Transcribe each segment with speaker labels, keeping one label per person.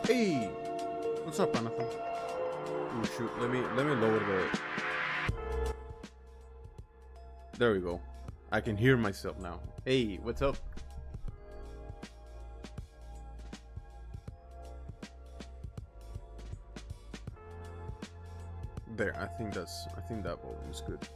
Speaker 1: Hey, what's up, Jonathan? Oh shoot, let me lower the. There we go. I can hear myself now. Hey, what's up? There, I think that volume's good.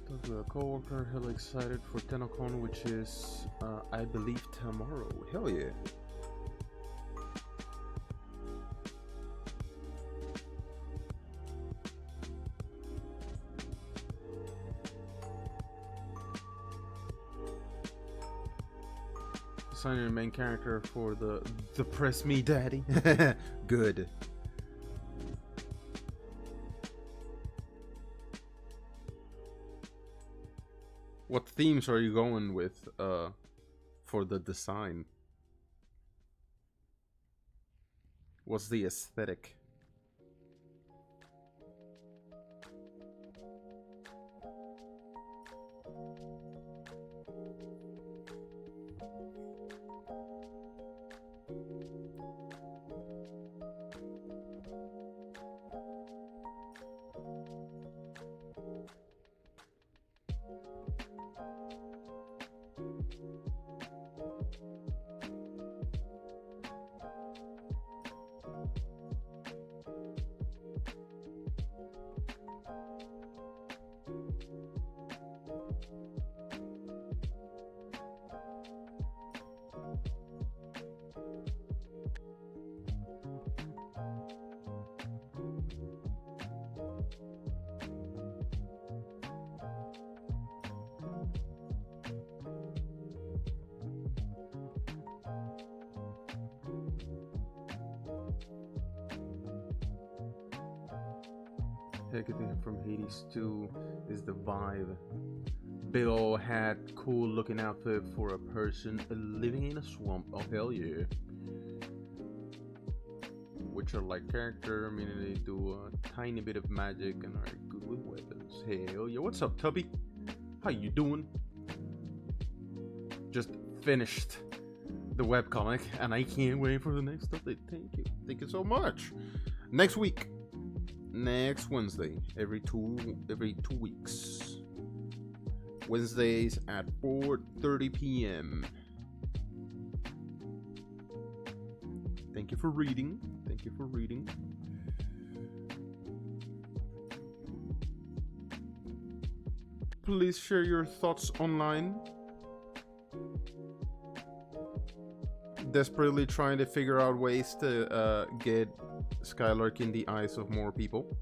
Speaker 1: Talk to a coworker, hella excited for TennoCon, which is, I believe, tomorrow. Hell yeah. Designing the main character for the Press Me Daddy. Good. What themes are you going with for the design? What's the aesthetic? Everything from Hades 2 is the vibe. Big ol' hat, cool looking outfit for a person living in a swamp. Oh hell yeah. Witcher-like character, meaning they do a tiny bit of magic and are good with weapons. Hell yeah. What's up, Tubby? How you doing? Just finished the webcomic and I can't wait for the next update. Thank you so much. Next week. Next Wednesday, every two weeks. Wednesdays at 4:30 p.m. Thank you for reading. Thank you for reading. Please share your thoughts online. Desperately trying to figure out ways to get SKYLARK in the eyes of more people.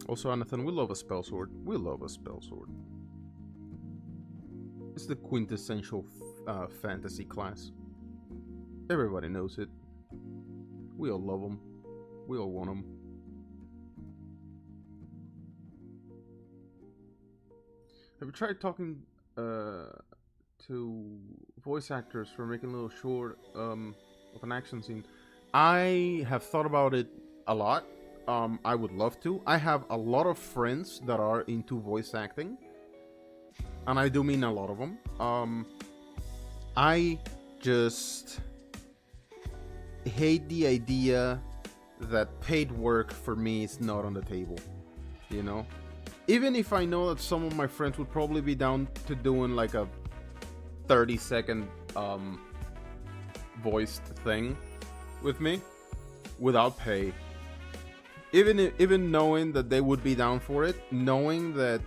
Speaker 1: Also, Jonathan, we love a spell sword. We love a spell sword. It's the quintessential fantasy class. Everybody knows it. We all love them. We all want them. Have you tried talking to voice actors for making a little short of an action scene? I have thought about it a lot. I would love to. I have a lot of friends that are into voice acting. and I do mean a lot of them. I just hate the idea that paid work for me is not on the table, you know? Even if I know that some of my friends would probably be down to doing like a 30-second voiced thing with me without pay. Even knowing that they would be down for it, knowing that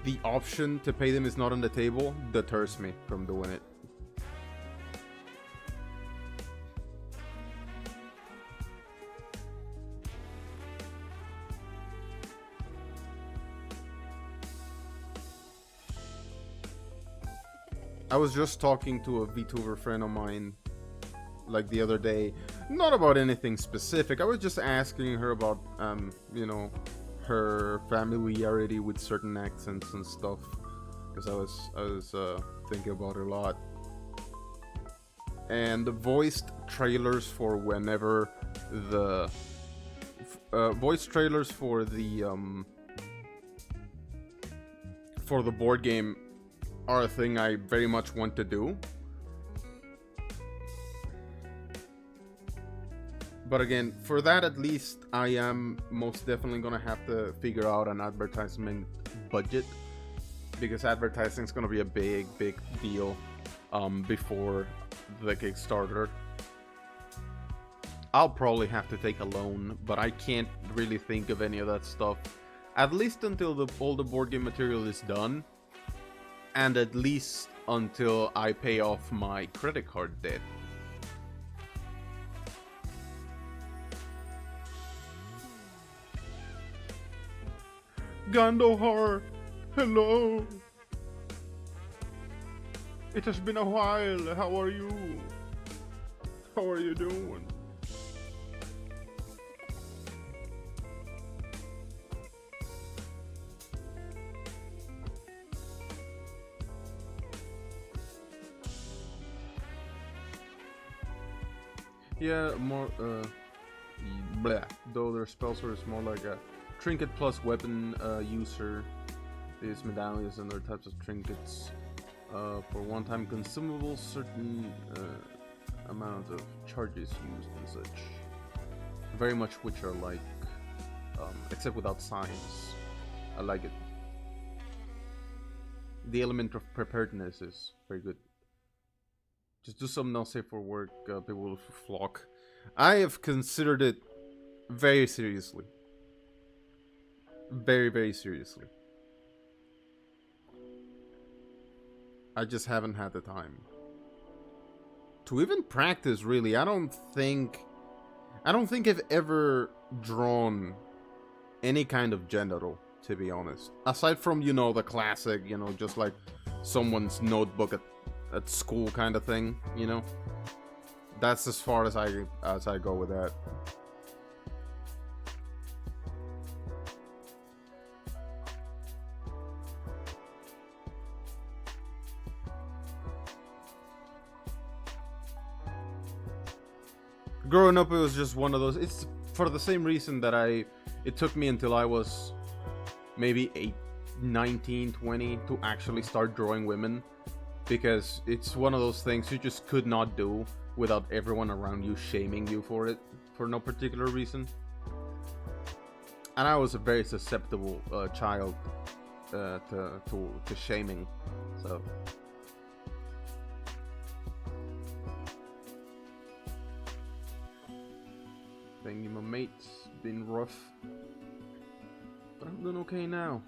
Speaker 1: the option to pay them is not on the table deters me from doing it. I was just talking to a VTuber friend of mine like the other day, not about anything specific. I was just asking her about you know, her familiarity with certain accents and stuff, because I was thinking about it a lot. And the voiced trailers for whenever the voice trailers for the board game are a thing I very much want to do. But again, for that at least, I am most definitely gonna have to figure out an advertisement budget, because advertising is gonna be a big deal before the Kickstarter. I'll probably have to take a loan, but I can't really think of any of that stuff, at least until all the board game material is done, and at least until I pay off my credit card debt. Gandohar, hello. It has been a while. How are you? How are you doing? Yeah, more blah. Though their spellsword is more like a trinket plus weapon user. These medallions and their types of trinkets for one-time consumables, certain amount of charges used and such. Very much which are like, except without signs. I like it. The element of preparedness is very good. Just do something else safe for work, people will flock. I have considered it very seriously. Very seriously. I just haven't had the time to even practice, really. I don't think I've ever drawn any kind of genital, to be honest. Aside from, you know, the classic, you know, just like someone's notebook at school kind of thing, you know. That's as far as I go with that. Growing up, it was just one of those. It's for the same reason that it took me until I was maybe 19, 20 to actually start drawing women, because it's one of those things you just could not do without everyone around you shaming you for it for no particular reason. And I was a very susceptible child to shaming, so. Thingy, my mate's been rough, but I'm doing okay now.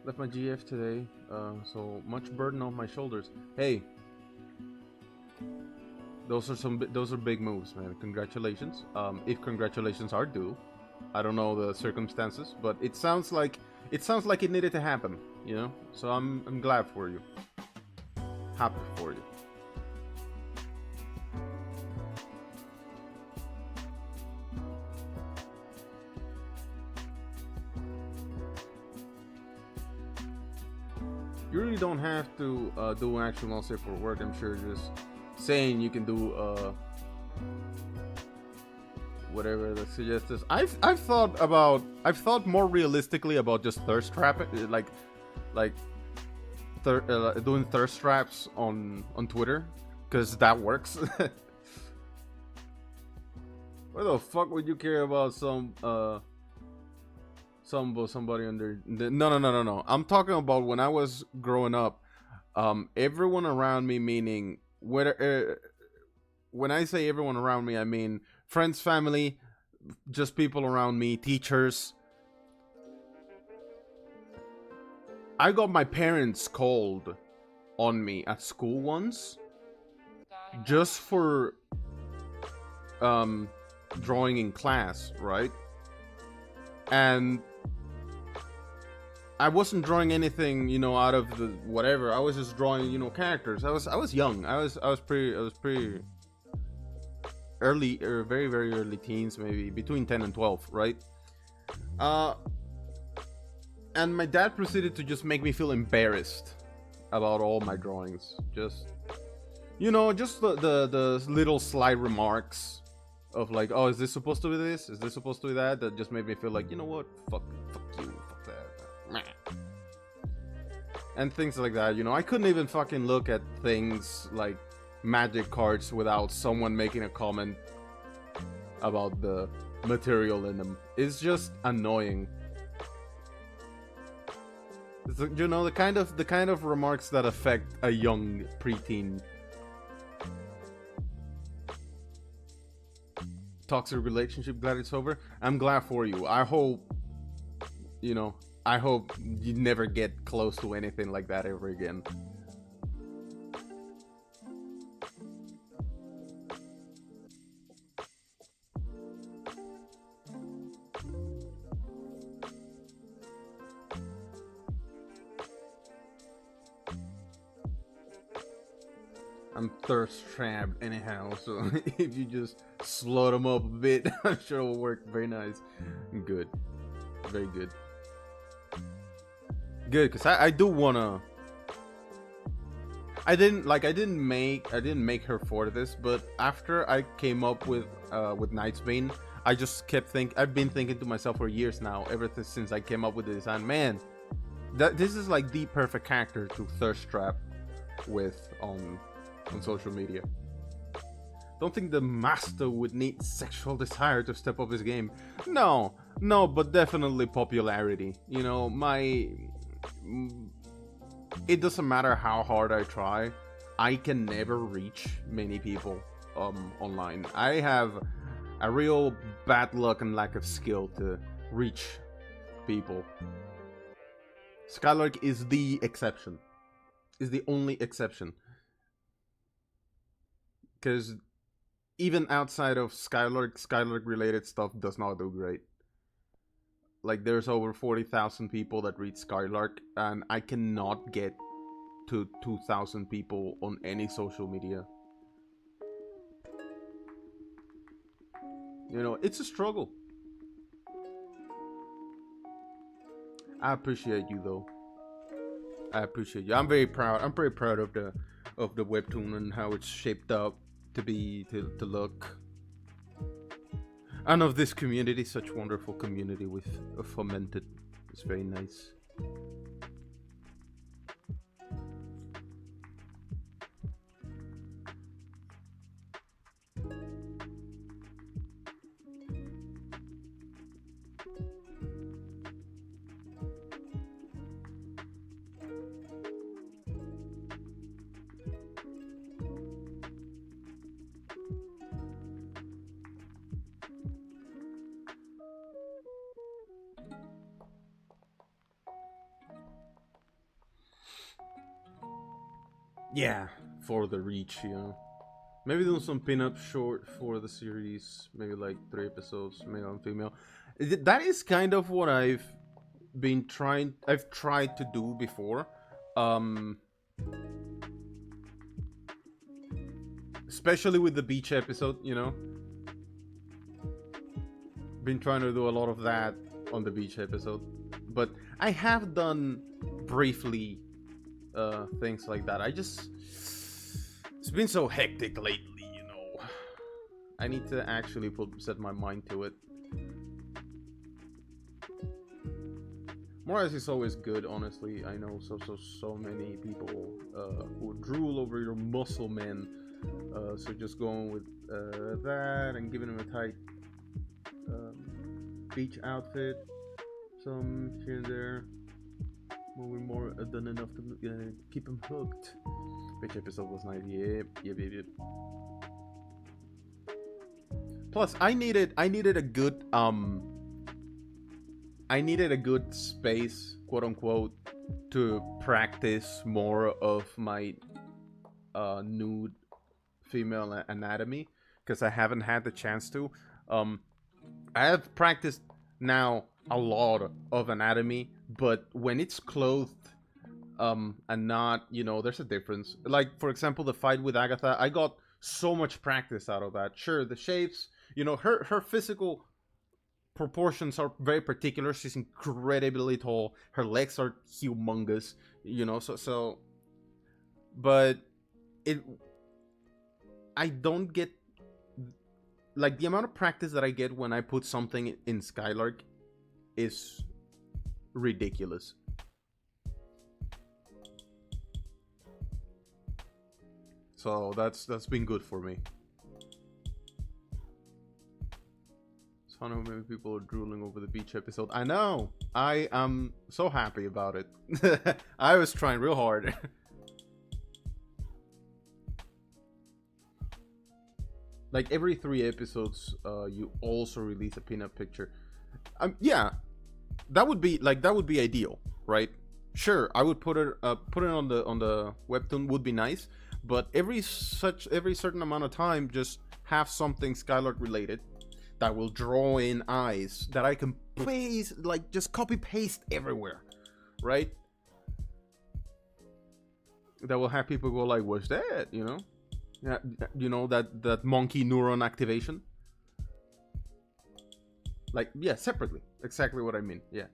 Speaker 1: Left my GF today, so much burden on my shoulders. Hey, those are big moves, man. Congratulations. If congratulations are due, I don't know the circumstances, but it sounds like it needed to happen, you know. So I'm glad for you, happy for you. You really don't have to do actual non-safe for work. I'm sure just saying you can do whatever the suggest is. I've thought more realistically about just thirst trap, like doing thirst traps on Twitter, because that works. Why the fuck would you care about somebody under no. I'm talking about when I was growing up. Everyone around me, meaning whether when I say everyone around me, I mean friends, family, just people around me, teachers. I got my parents called on me at school once just for drawing in class, right? And I wasn't drawing anything, out of the whatever. I was just drawing, characters. I was young. I was pretty early, or very very early teens, maybe between 10 and 12, right? And my dad proceeded to just make me feel embarrassed about all my drawings. Just the little sly remarks of like, oh, is this supposed to be this? Is this supposed to be that? That just made me feel like, you know what? Fuck you, fuck that. And things like that, I couldn't even fucking look at things like magic cards without someone making a comment about the material in them. It's just annoying. It's, the kind of remarks that affect a young preteen. Toxic relationship, glad it's over. I'm glad for you. I hope you never get close to anything like that ever again. I'm thirst trapped anyhow, so if you just slow them up a bit, I'm sure it'll work. Very nice. Good. Very good. Good, because I do wanna. I didn't make her for this, but after I came up with Nightsbane, I just kept I've been thinking to myself for years now, ever since I came up with the design. Man, this is like the perfect character to thirst trap with on social media. Don't think the master would need sexual desire to step up his game. No, but definitely popularity. It doesn't matter how hard I try, I can never reach many people online. I have a real bad luck and lack of skill to reach people. SKYLARK is the exception. Is the only exception. Because even outside of SKYLARK related stuff does not do great. Like, there's over 40,000 people that read SKYLARK, and I cannot get to 2,000 people on any social media. It's a struggle. I appreciate you, though. I appreciate you. I'm very proud. I'm pretty proud of the Webtoon and how it's shaped up to look. And of this community, such wonderful community with fomented. It's very nice. Yeah, for the reach, Maybe do some pin-up short for the series. Maybe like 3 episodes, male and female. That is kind of what I've tried to do before. Especially with the beach episode, Been trying to do a lot of that on the beach episode. But I have done briefly things like that. It's been so hectic lately, I need to actually set my mind to it. Morales is always good, honestly. I know so many people who drool over your muscle men. So just going with that and giving him a tight beach outfit, some here and there, moving more than enough to keep him hooked. Which episode was nice? Yep. Plus, I needed a good space, quote unquote, to practice more of my nude female anatomy, because I haven't had the chance to. I have practiced now a lot of anatomy, but when it's clothed and not, there's a difference. Like, for example, the fight with Agatha, I got so much practice out of that. Sure, the shapes, her physical proportions are very particular. She's incredibly tall. Her legs are humongous, so but I don't get, like, the amount of practice that I get when I put something in SKYLARK is ridiculous. So that's been good for me. It's funny how many people are drooling over the beach episode. I know! I am so happy about it. I was trying real hard. Like, every 3 episodes, you also release a pinup picture. Yeah, that would be ideal, right? Sure, I would put it on the Webtoon would be nice, but every certain amount of time, just have something SKYLARK related that will draw in eyes that I can paste, like, just copy paste everywhere, right? That will have people go like, "What's that?" Yeah, that monkey neuron activation. Like, yeah, separately. Exactly what I mean. Yeah,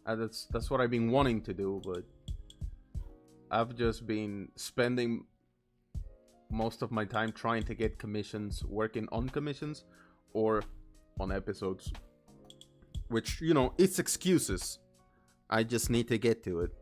Speaker 1: that's what I've been wanting to do, but I've just been spending most of my time trying to get commissions, working on commissions, or on episodes. Which, it's excuses. I just need to get to it.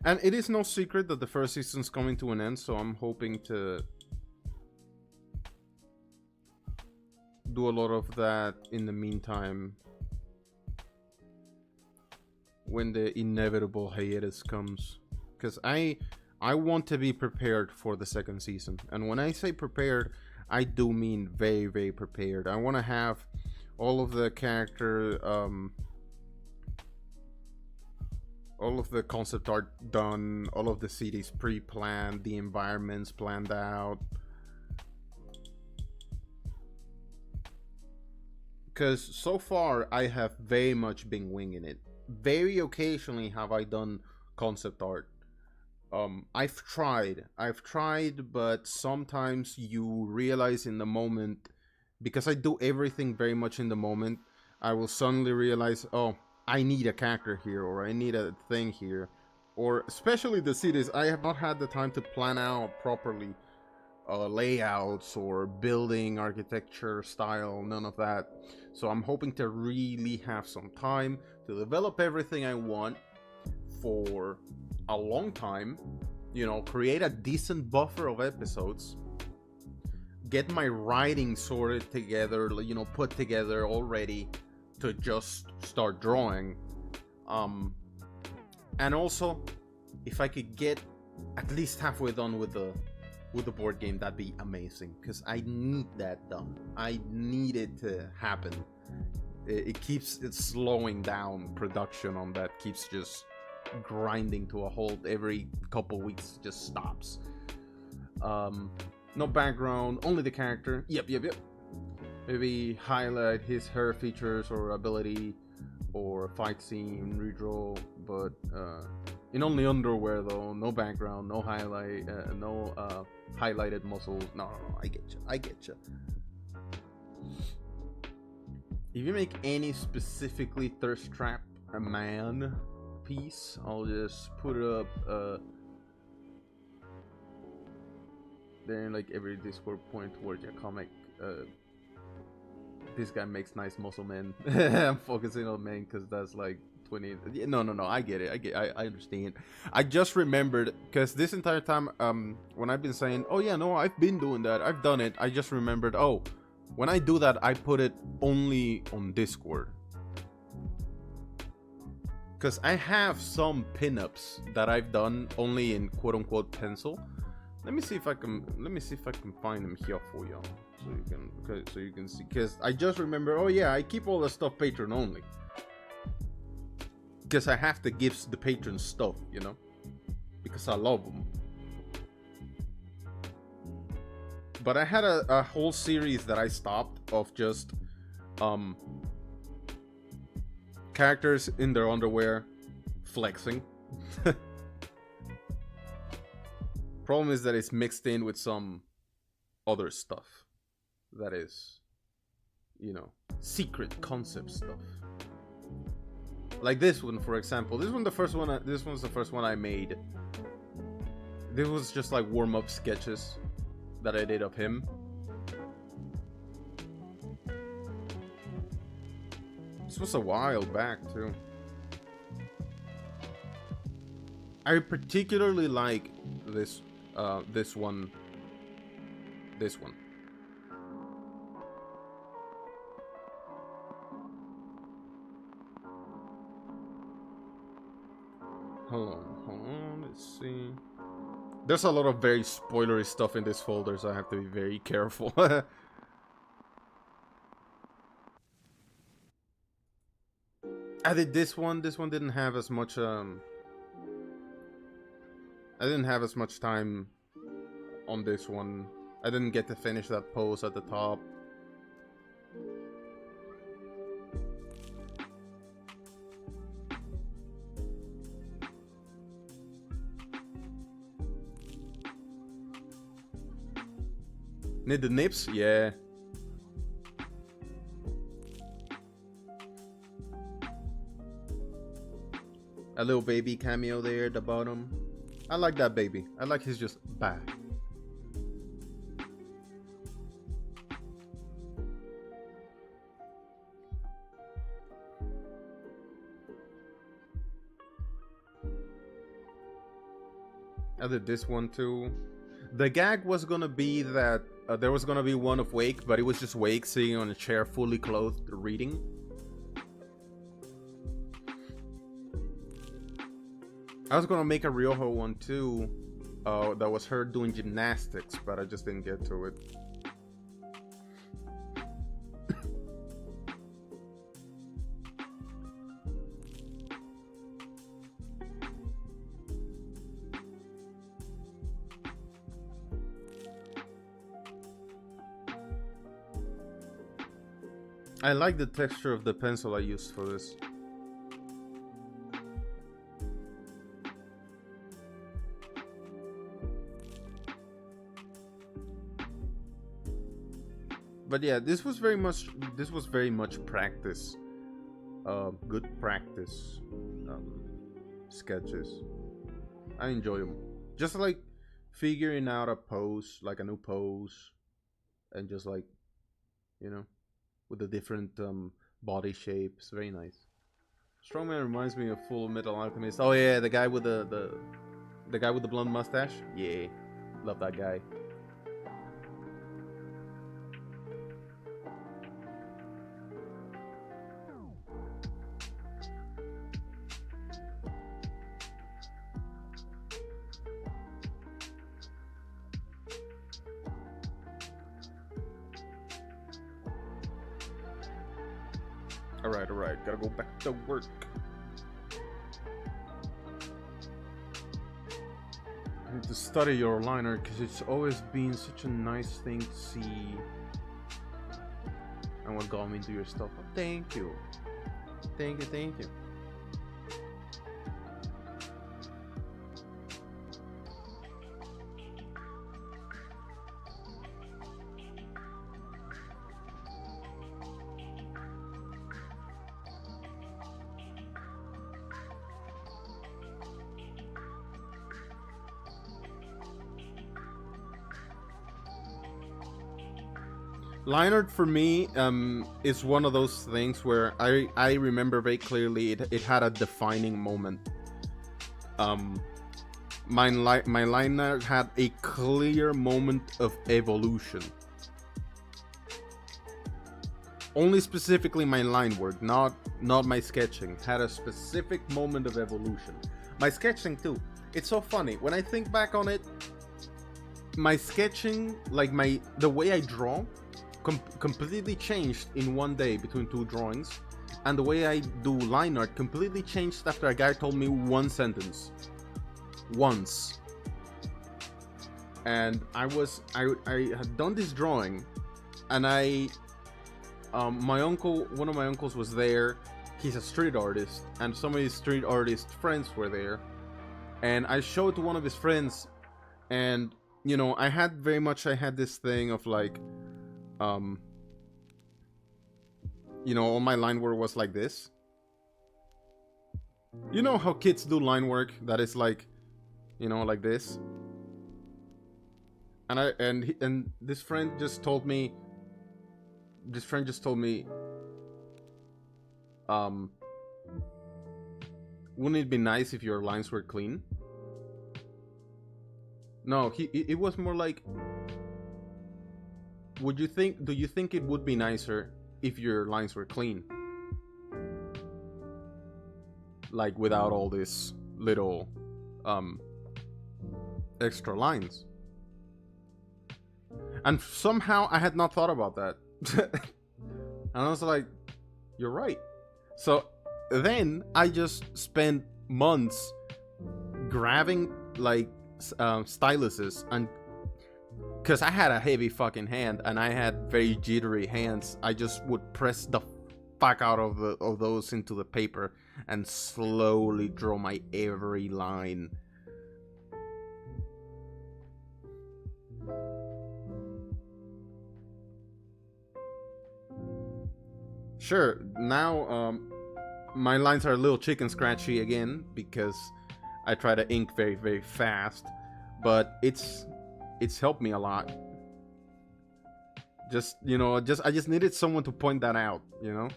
Speaker 1: And it is no secret that the first season's coming to an end, so I'm hoping to do a lot of that in the meantime, when the inevitable hiatus comes. Because I want to be prepared for the second season. And when I say prepared, I do mean very, very prepared. I want to have all of the character... all of the concept art done, all of the cities pre-planned, the environments planned out. Because so far, I have very much been winging it. Very occasionally have I done concept art. I've tried, but sometimes you realize in the moment, because I do everything very much in the moment, I will suddenly realize, oh, I need a character here, or I need a thing here. Or, especially the cities, I have not had the time to plan out properly layouts or building architecture style, none of that. So I'm hoping to really have some time to develop everything I want for a long time, create a decent buffer of episodes, get my writing sorted together, put together already, to just start drawing. And also, if I could get at least halfway done with the board game, that'd be amazing, because I need that done. I need it to happen. It keeps slowing down. Production on that keeps just grinding to a halt. Every couple weeks, it just stops. No background, only the character. Yep. Maybe highlight her features or ability or fight scene, redraw, but in only underwear though. No background, no highlight, no highlighted muscles. No, I get you. If you make any specifically thirst trap a man piece, I'll just put it up there in like every Discord point towards your comic. This guy makes nice muscle men. I'm focusing on men because that's like 20. No, I get it. I understand. I just remembered, because this entire time, when I've been saying, oh yeah, no, I've been doing that, I've done it, I just remembered, oh, when I do that, I put it only on Discord. Because I have some pinups that I've done only in quote-unquote pencil. Let me see if I can find them here for you, so you can see. Because I just remember, oh yeah, I keep all the stuff Patreon only. Because I have to give the patrons stuff, you know, because I love them. But I had a whole series that I stopped of just characters in their underwear flexing. Problem is that it's mixed in with some other stuff that is, you know, secret concept stuff. Like this one, for example. This one's the first one I made. This was just like warm-up sketches that I did of him. This was a while back too. I particularly like this one. Hold on, let's see. There's a lot of very spoilery stuff in this folder, so I have to be very careful. I did this one. This one didn't have as much I didn't have as much time on this one. I didn't get to finish that pose at the top. Need the nips? Yeah. A little baby cameo there at the bottom. I like that baby. I like his just bye. I did this one too. The gag was gonna be that there was gonna be one of Wake, but it was just Wake sitting on a chair fully clothed reading. I was gonna make a Ryoho one too, that was her doing gymnastics, but I just didn't get to it. I like the texture of the pencil I used for this. But yeah, this was very much practice. Good practice sketches. I enjoy them. Just like figuring out a pose, like a new pose, and just like, you know, with the different body shapes. Very nice. Strongman reminds me of Full Metal Alchemist. Oh yeah, the guy with the guy with the blonde mustache. Yeah, love that guy. Alright, alright. Gotta go back to work. I need to study your liner because it's always been such a nice thing to see. And what got me into your stuff. Oh, thank you. Thank you, thank you. Liner for me is one of those things where I remember very clearly it had a defining moment. My liner had a clear moment of evolution. Only specifically my line work, not my sketching, had a specific moment of evolution. My sketching too. It's so funny when I think back on it. My sketching, like the way I draw, completely changed in one day between two drawings, and the way I do line art completely changed after a guy told me one sentence once. And I had done this drawing, and one of my uncles was there. He's a street artist, and some of his street artist friends were there, and I showed it to one of his friends, and you know, I had this thing of like, you know, all my line work was like this. You know how kids do line work that is like, you know, like this. And this friend just told me. Wouldn't it be nice if your lines were clean? No, it was more like, do you think it would be nicer if your lines were clean? Like without all this little extra lines. And somehow I had not thought about that. And I was like, you're right. So then I just spent months grabbing like styluses, and because I had a heavy fucking hand and I had very jittery hands, I just would press the fuck out of those into the paper and slowly draw my every line. Sure, now my lines are a little chicken scratchy again because I try to ink very, very fast, but it's helped me a lot. Just, you know, I just needed someone to point that out, you know?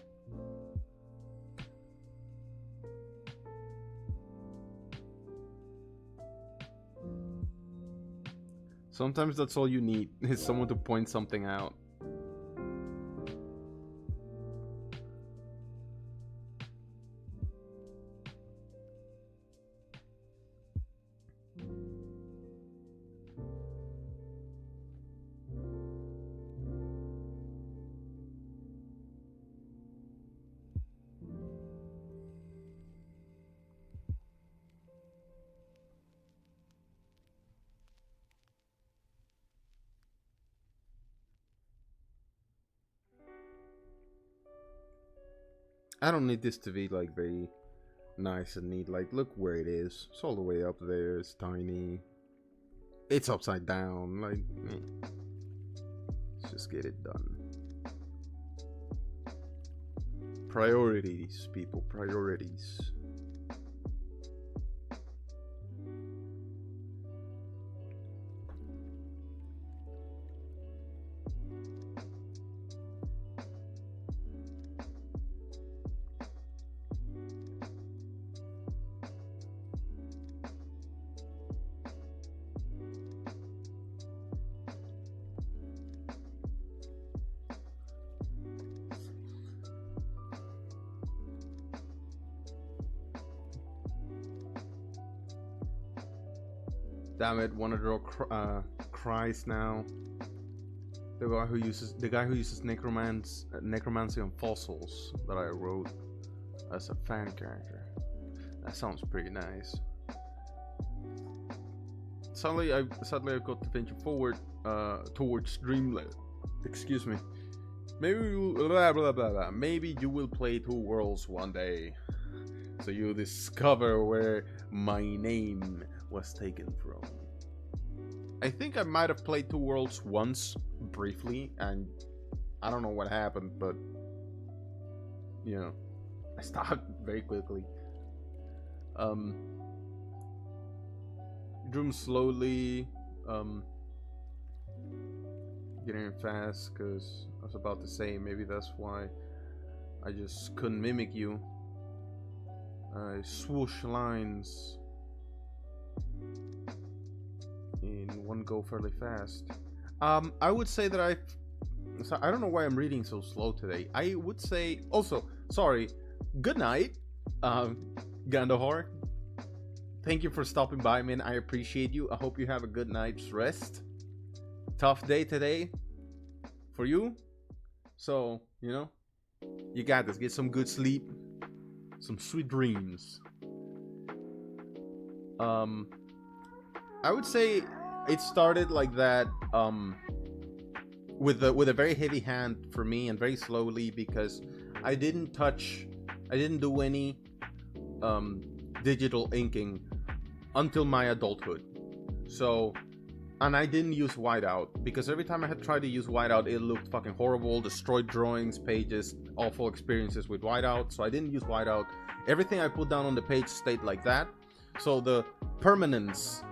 Speaker 1: Sometimes that's all you need, is someone to point something out. I don't need this to be like very nice and neat. Like, look where it is. It's all the way up there. It's tiny. It's upside down. Like, let's just get it done. Priorities, people. Priorities. Damn it, wanna draw Christ now. the guy who uses necromancy on fossils that I wrote as a fan character. That sounds pretty nice. Sadly, I've got to venture forward towards Dreamland. Excuse me. Maybe maybe you will play Two Worlds one day, so you discover where my name was taken from. I think I might have played Two Worlds once, briefly, and I don't know what happened, but you know, I stopped very quickly. Drew slowly, getting fast, because I was about to say maybe that's why I just couldn't mimic you. I swoosh lines in one go fairly fast. I would say that I don't know why I'm reading so slow today. I would say also, sorry, good night, Gandahar. Thank you for stopping by, man. I appreciate you. I hope you have a good night's rest. Tough day today for you. So, you know, you got this. Get some good sleep. Some sweet dreams. I would say it started like that, with a very heavy hand for me and very slowly, because I didn't do any digital inking until my adulthood. So, and I didn't use whiteout, because every time I had tried to use whiteout, it looked fucking horrible, destroyed drawings, pages, awful experiences with whiteout. So I didn't use whiteout. Everything I put down on the page stayed like that. So the permanence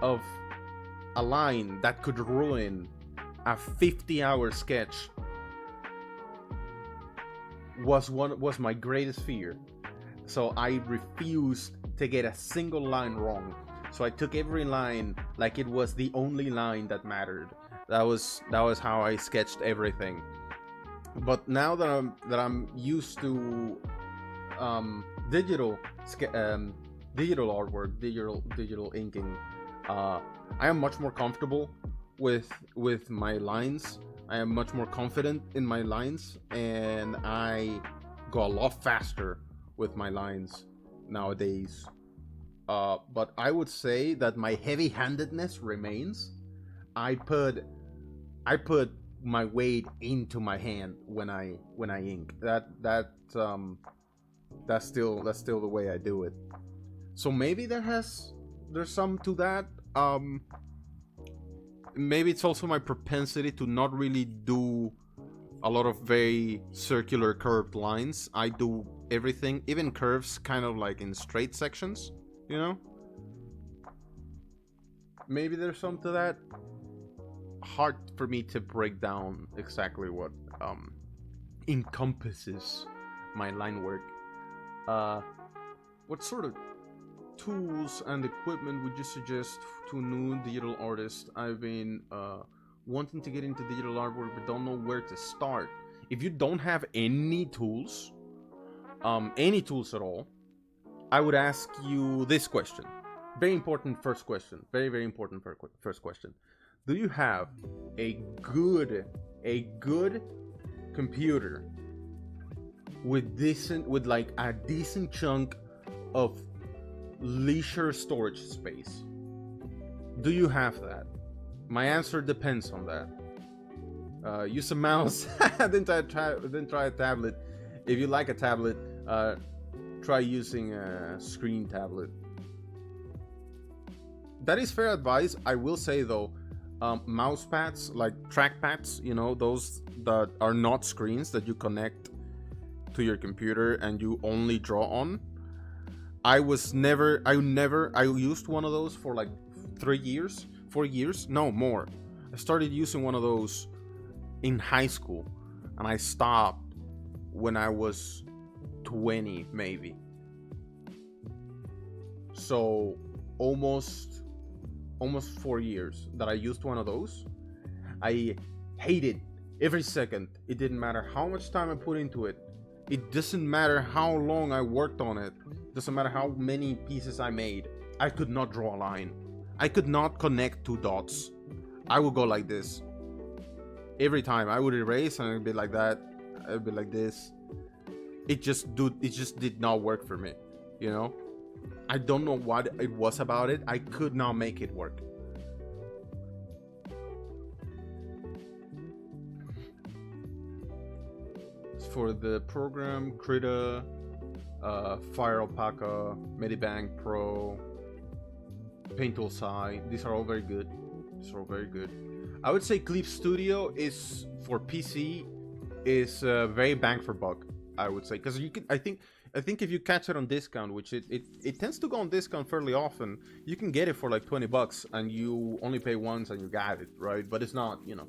Speaker 1: of a line that could ruin a 50-hour sketch was my greatest fear. So I refused to get a single line wrong. So I took every line like it was the only line that mattered. That was how I sketched everything. But now that I'm used to digital artwork, digital inking, I am much more comfortable with my lines. I am much more confident in my lines, and I go a lot faster with my lines nowadays. But I would say that my heavy-handedness remains. I put my weight into my hand when I ink. That's still the way I do it. So maybe there's some to that. Maybe it's also my propensity to not really do a lot of very circular curved lines. I do everything, even curves, kind of like in straight sections, you know? Maybe there's some to that. Hard for me to break down exactly what encompasses my line work. What sort of tools and equipment would you suggest to a new digital artist? I've been wanting to get into digital artwork but don't know where to start. If you don't have any tools at all, I would ask you this question. Very important first question. Very, very important first question. Do you have a good computer with like a decent chunk of leisure storage space? Do you have that? My answer depends on that. Use a mouse. Then try a tablet. If you like a tablet, try using a screen tablet. That is fair advice. I will say though, mouse pads, like trackpads, you know, those that are not screens that you connect to your computer and you only draw on. I used one of those for like 4 years, no more. I started using one of those in high school, and I stopped when I was 20, maybe. So almost 4 years that I used one of those. I hated every second. It didn't matter how much time I put into it. It doesn't matter how long I worked on it. Doesn't matter how many pieces I made. I could not draw a line. I could not connect two dots. I would go like this. Every time I would erase and it'd be like that, it'd be like this. It just did not work for me, you know? I don't know what it was about it. I could not make it work. For the program, Krita, Fire Alpaca, Medibang Pro, Paint Tool Sai, these are all very good. I would say Clip Studio is for PC is very bang for buck. I would say, because you can. I think if you catch it on discount, which it tends to go on discount fairly often, you can get it for like $20 and you only pay once and you got it, right? But it's not, you know,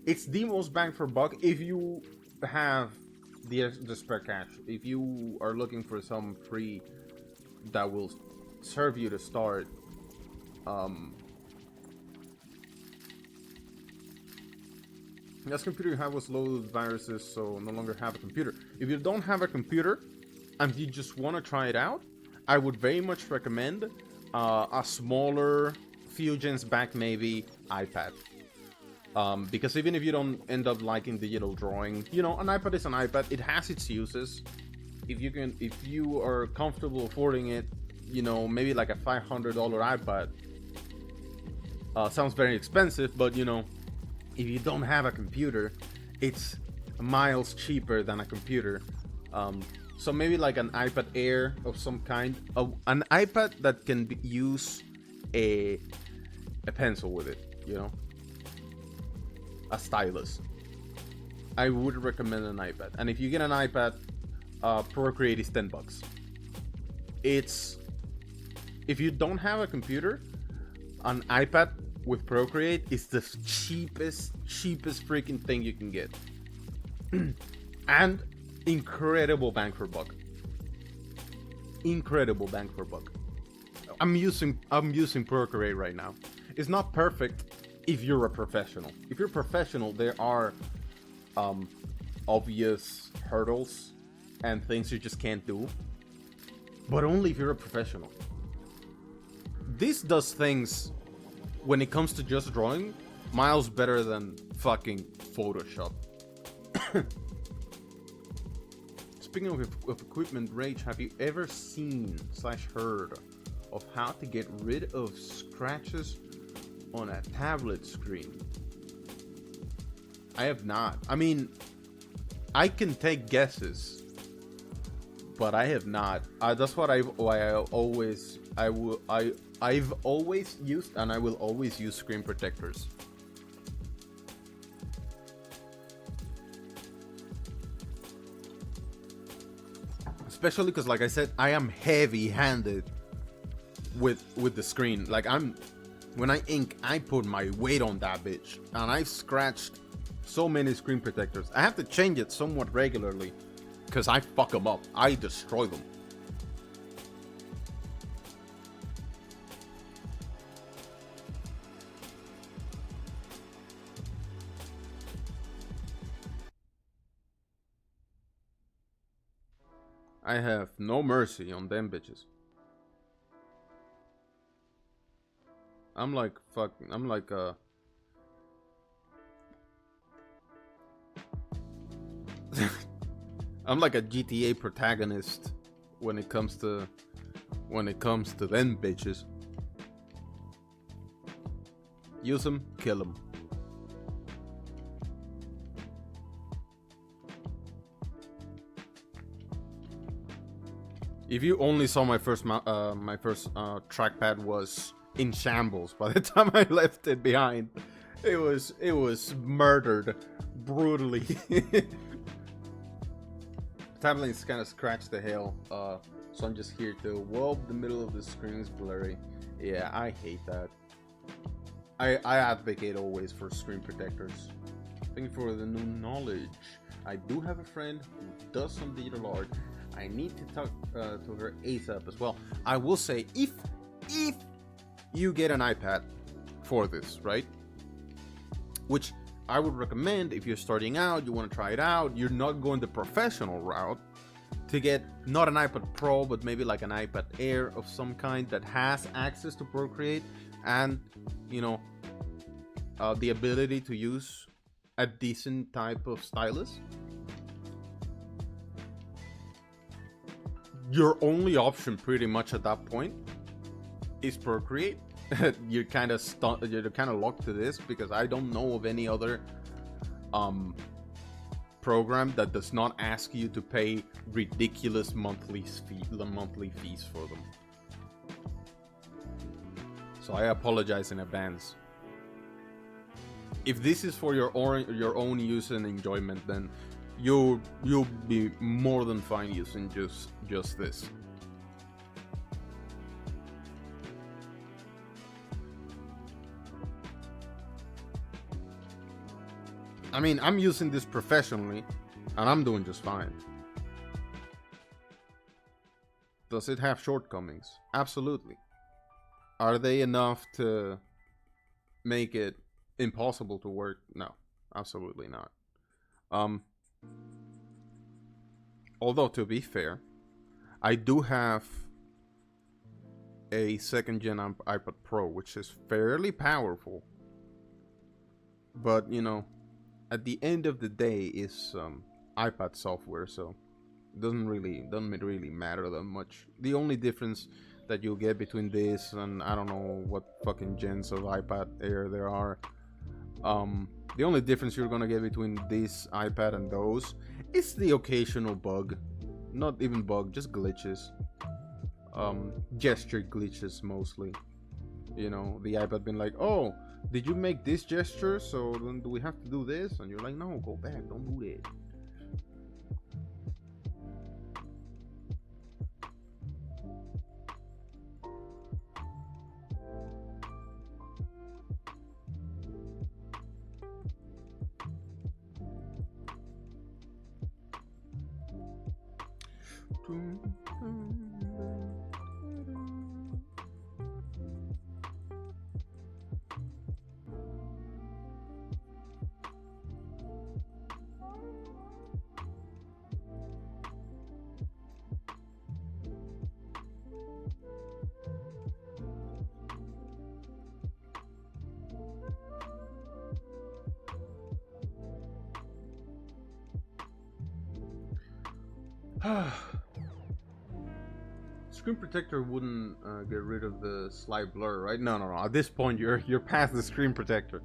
Speaker 1: it's the most bang for buck if you have the spare cash. If you are looking for some free that will serve you to start, last computer you have was loaded with viruses, so no longer have a computer. If you don't have a computer and you just want to try it out, I would very much recommend a smaller, few gens back maybe iPad. Because even if you don't end up liking digital drawing, you know, an iPad is an iPad. It has its uses. If you are comfortable affording it, you know, maybe like a $500 iPad. Sounds very expensive, but you know, if you don't have a computer, it's miles cheaper than a computer. So maybe like an iPad Air of some kind, an iPad that can use a pencil with it, you know, a stylus. I would recommend an iPad. And if you get an iPad, Procreate is $10. It's, if you don't have a computer, an iPad with Procreate is the cheapest freaking thing you can get. And incredible bang for buck. I'm using Procreate right now. It's not perfect if you're a professional. If you're a professional, there are obvious hurdles and things you just can't do. But only if you're a professional. This does things, when it comes to just drawing, miles better than fucking Photoshop. Speaking of equipment rage, have you ever seen / heard of how to get rid of scratches on a tablet screen? I have not. I mean, I can take guesses, but I have not. That's what I've always used, and I will always use screen protectors. Especially because, like I said, I am heavy-handed with the screen. Like, when I ink, I put my weight on that bitch, and I've scratched so many screen protectors. I have to change it somewhat regularly because I fuck them up. I destroy them. I have no mercy on them bitches. I'm like I'm like a GTA protagonist when it comes to them bitches. Use them, kill them. If you only saw my first trackpad was in shambles by the time I left it behind. It was murdered brutally. Tablet's kind of scratched the hell, so I'm just here to, well, the middle of the screen is blurry. Yeah, I hate that. I advocate always for screen protectors. Thank you for the new knowledge. I do have a friend who does some digital art. I need to talk to her ASAP as well. I will say, if you get an iPad for this, right? Which I would recommend if you're starting out, you want to try it out, you're not going the professional route, to get not an iPad Pro, but maybe like an iPad Air of some kind that has access to Procreate and, you know, the ability to use a decent type of stylus, your only option pretty much at that point is Procreate. You're kind of locked to this, because I don't know of any other program that does not ask you to pay ridiculous monthly fees for them. So I apologize in advance. If this is for your own use and enjoyment, then you'll be more than fine using just this. I mean, I'm using this professionally, and I'm doing just fine. Does it have shortcomings? Absolutely. Are they enough to make it impossible to work? No, absolutely not. Although, to be fair, I do have a second gen iPad Pro, which is fairly powerful. But, you know, at the end of the day, is iPad software, so it doesn't really matter that much. The only difference that you'll get between this and I don't know what fucking gens of iPad Air there are, the only difference you're gonna get between this iPad and those is the occasional bug. Not even bug, just glitches. Gesture glitches mostly. You know, the iPad being like, oh, did you make this gesture? So then do we have to do this? And you're like, no, go back, don't do that. Screen protector wouldn't get rid of the slight blur, right? No. At this point, you're past the screen protector.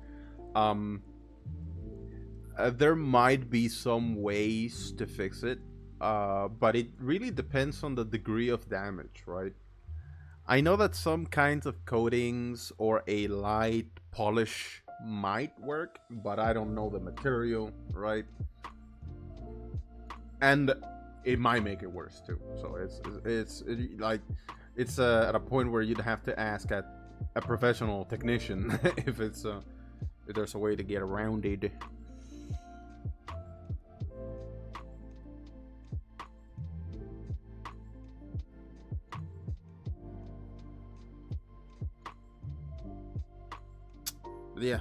Speaker 1: There might be some ways to fix it, but it really depends on the degree of damage, right? I know that some kinds of coatings or a light polish might work, but I don't know the material, right? And it might make it worse too. So it's at a point where you'd have to ask a professional technician if there's a way to get around it. Yeah.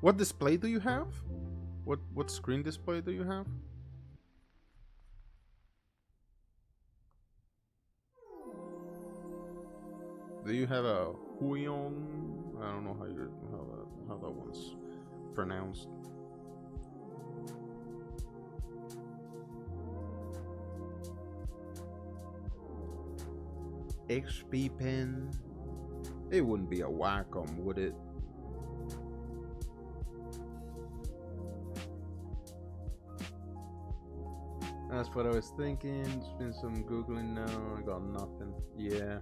Speaker 1: What display do you have? What screen display do you have? Do you have a Huion? I don't know how that one's pronounced. XP pen. It wouldn't be a Wacom, would it? That's what I was thinking. It's been some Googling now. I got nothing. Yeah.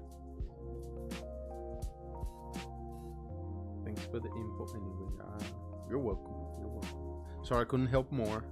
Speaker 1: Thanks for the info anyway. You're welcome. You're welcome. Sorry I couldn't help more.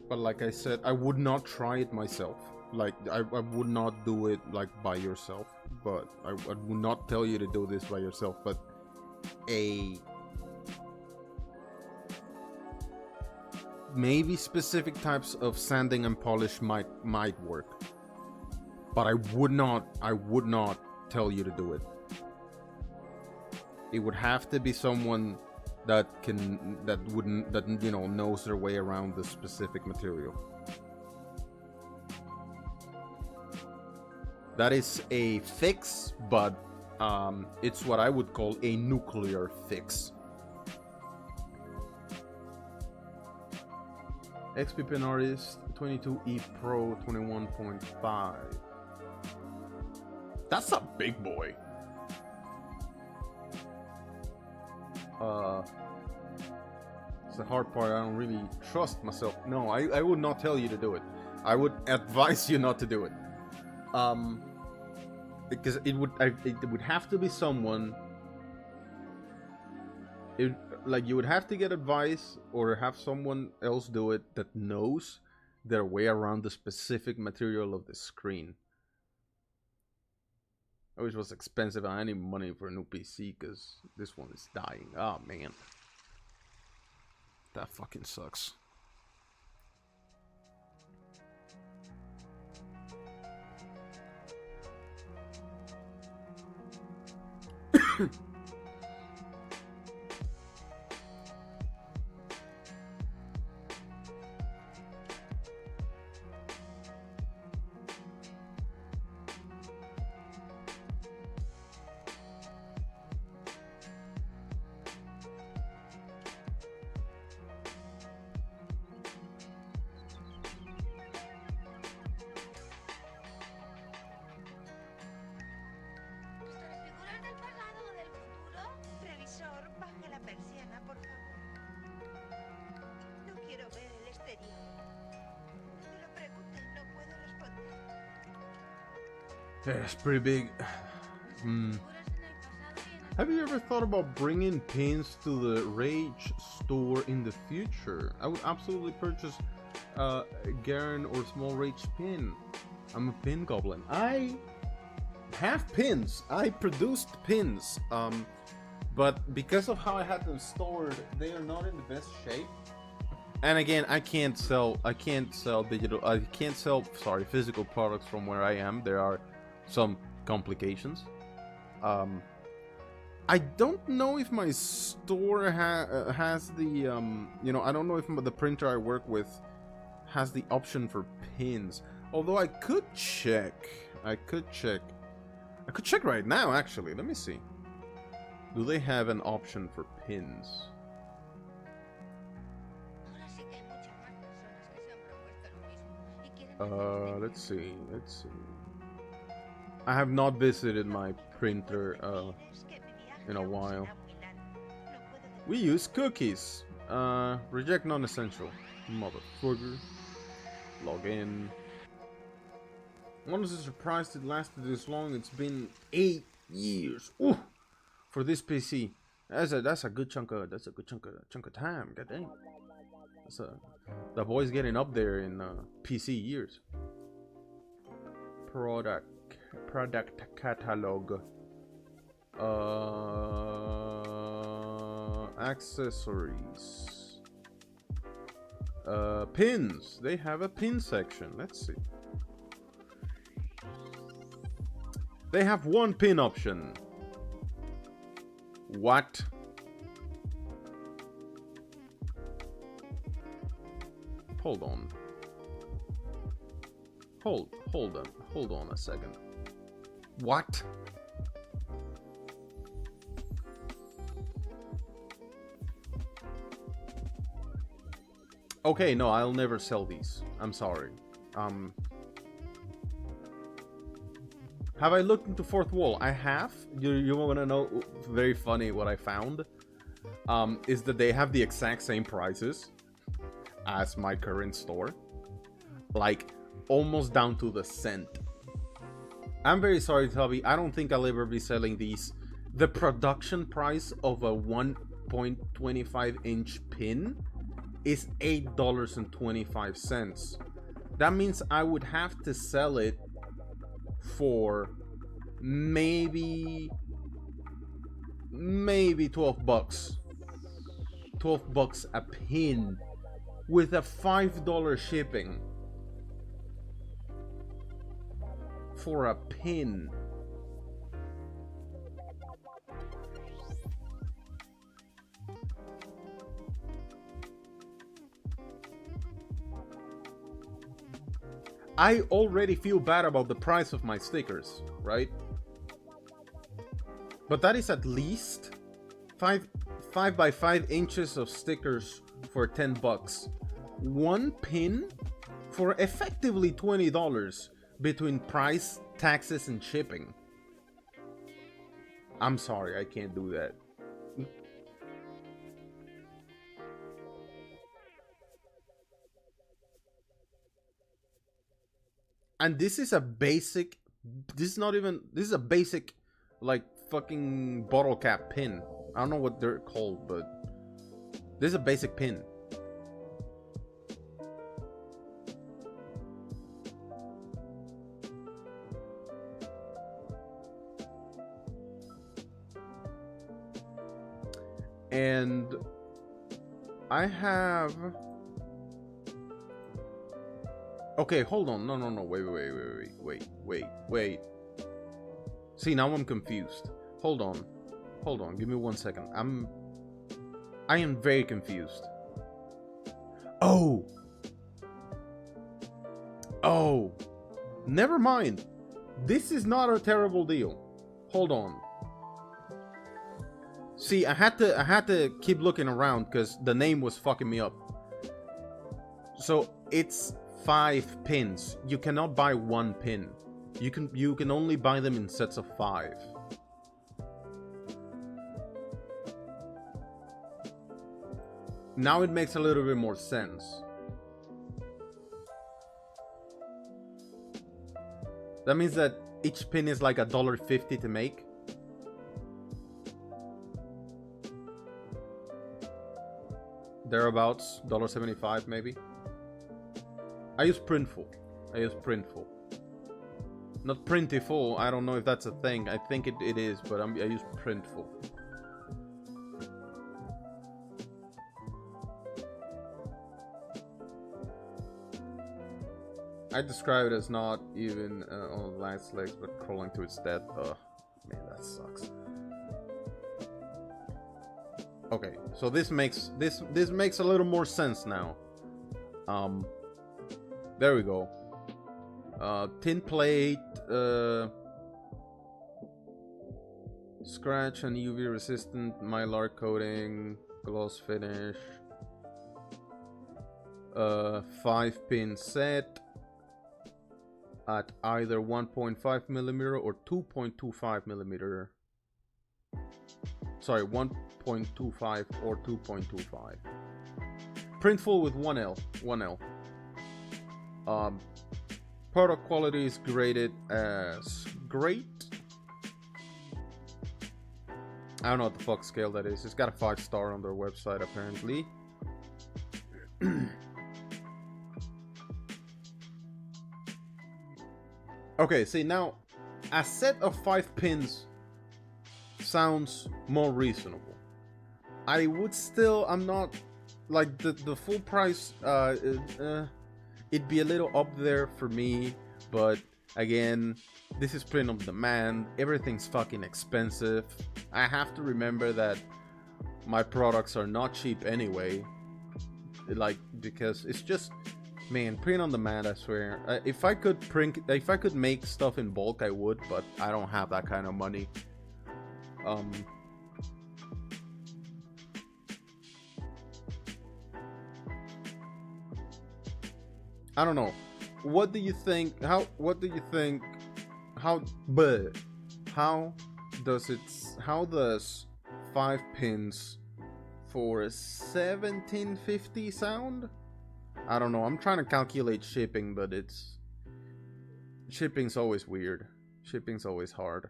Speaker 1: But like I said, I would not try it myself. like I would not do it like by yourself, but I would not tell you to do this by yourself, but maybe specific types of sanding and polish might work, but I would not tell you to do it. It would have to be someone that you know, knows their way around the specific material. That is a fix, but it's what I would call a nuclear fix. XP Pen Artist 22E Pro 21.5. That's a big boy. It's the hard part. I don't really trust myself. No, I would not tell you to do it. I would advise you not to do it. Because it would have to be someone. Like, you would have to get advice or have someone else do it that knows their way around the specific material of the screen. I wish it was expensive. I need money for a new PC because this one is dying. Oh man, that fucking sucks. It's pretty big. Have you ever thought about bringing pins to the Rage store in the future? I would absolutely purchase a Garen or small Rage pin. I'm a pin goblin. I have pins. I produced pins. But because of how I had them stored, they are not in the best shape. And again, I can't sell physical products from where I am. There are some complications. I don't know if my store has the you know, I don't know if the printer I work with has the option for pins. Although I could check. I could check right now, actually. Let me see. Do they have an option for pins? Let's see. I have not visited my printer in a while. We use cookies. Reject non-essential. Motherfucker. Log in. I'm honestly surprised it lasted this long. It's been 8 years. Ooh, for this PC. That's a good chunk of time. God damn. The boy's getting up there in PC years. Product catalog. Accessories. Pins. They have a pin section. Let's see. They have one pin option. What? Hold on. Hold on a second. What? Okay, no, I'll never sell these. I'm sorry. Have I looked into Fourth Wall? I have. You want to know? Very funny. What I found is that they have the exact same prices as my current store, like almost down to the cent. I'm very sorry, Tubby. I don't think I'll ever be selling these. The production price of a 1.25-inch pin is $8.25. That means I would have to sell it for maybe 12 bucks. 12 bucks a pin with a $5 shipping for a pin. I already feel bad about the price of my stickers, right? But that is at least 5 by 5 inches of stickers for 10 bucks. One pin for effectively $20 between price, taxes, and shipping. I'm sorry, I can't do that. And this is a basic, this is not even, this is a basic, like, fucking bottle cap pin. I don't know what they're called, but this is a basic pin. And I have... Okay, hold on. No, wait. See, now I'm confused. Hold on. Give me 1 second. I am very confused. Oh, never mind. This is not a terrible deal. Hold on. See, I had to keep looking around because the name was fucking me up. So it's 5 pins. You cannot buy one pin. You can only buy them in sets of 5. Now it makes a little bit more sense. That means that each pin is like $1.50 to make. Thereabouts, $1.75 maybe. I use Printful. Not Printiful. I don't know if that's a thing. I think it is, but I use Printful. I describe it as not even on the last legs, but crawling to its death. Ugh, man, that sucks. Okay, so this makes a little more sense now. There we go. Tin plate, scratch and UV resistant mylar coating, gloss finish, 5-pin set at either 1.5 millimeter or 2.25 millimeter. Sorry, 1.25 or 2.25. Printful with 1L. Product quality is graded as great. I don't know what the fuck scale that is. It's got a 5-star on their website apparently. Okay, see now, a set of 5 pins sounds more reasonable. I would still, I'm not, like, the full price, it'd be a little up there for me, but again, this is print on demand, everything's fucking expensive. I have to remember that my products are not cheap anyway, like, because it's just, man, print on demand, I swear. If I could make stuff in bulk, I would, but I don't have that kind of money. I don't know. What do you think? How does 5 pins for 1750 sound? I don't know. I'm trying to calculate shipping, but shipping's always weird. Shipping's always hard.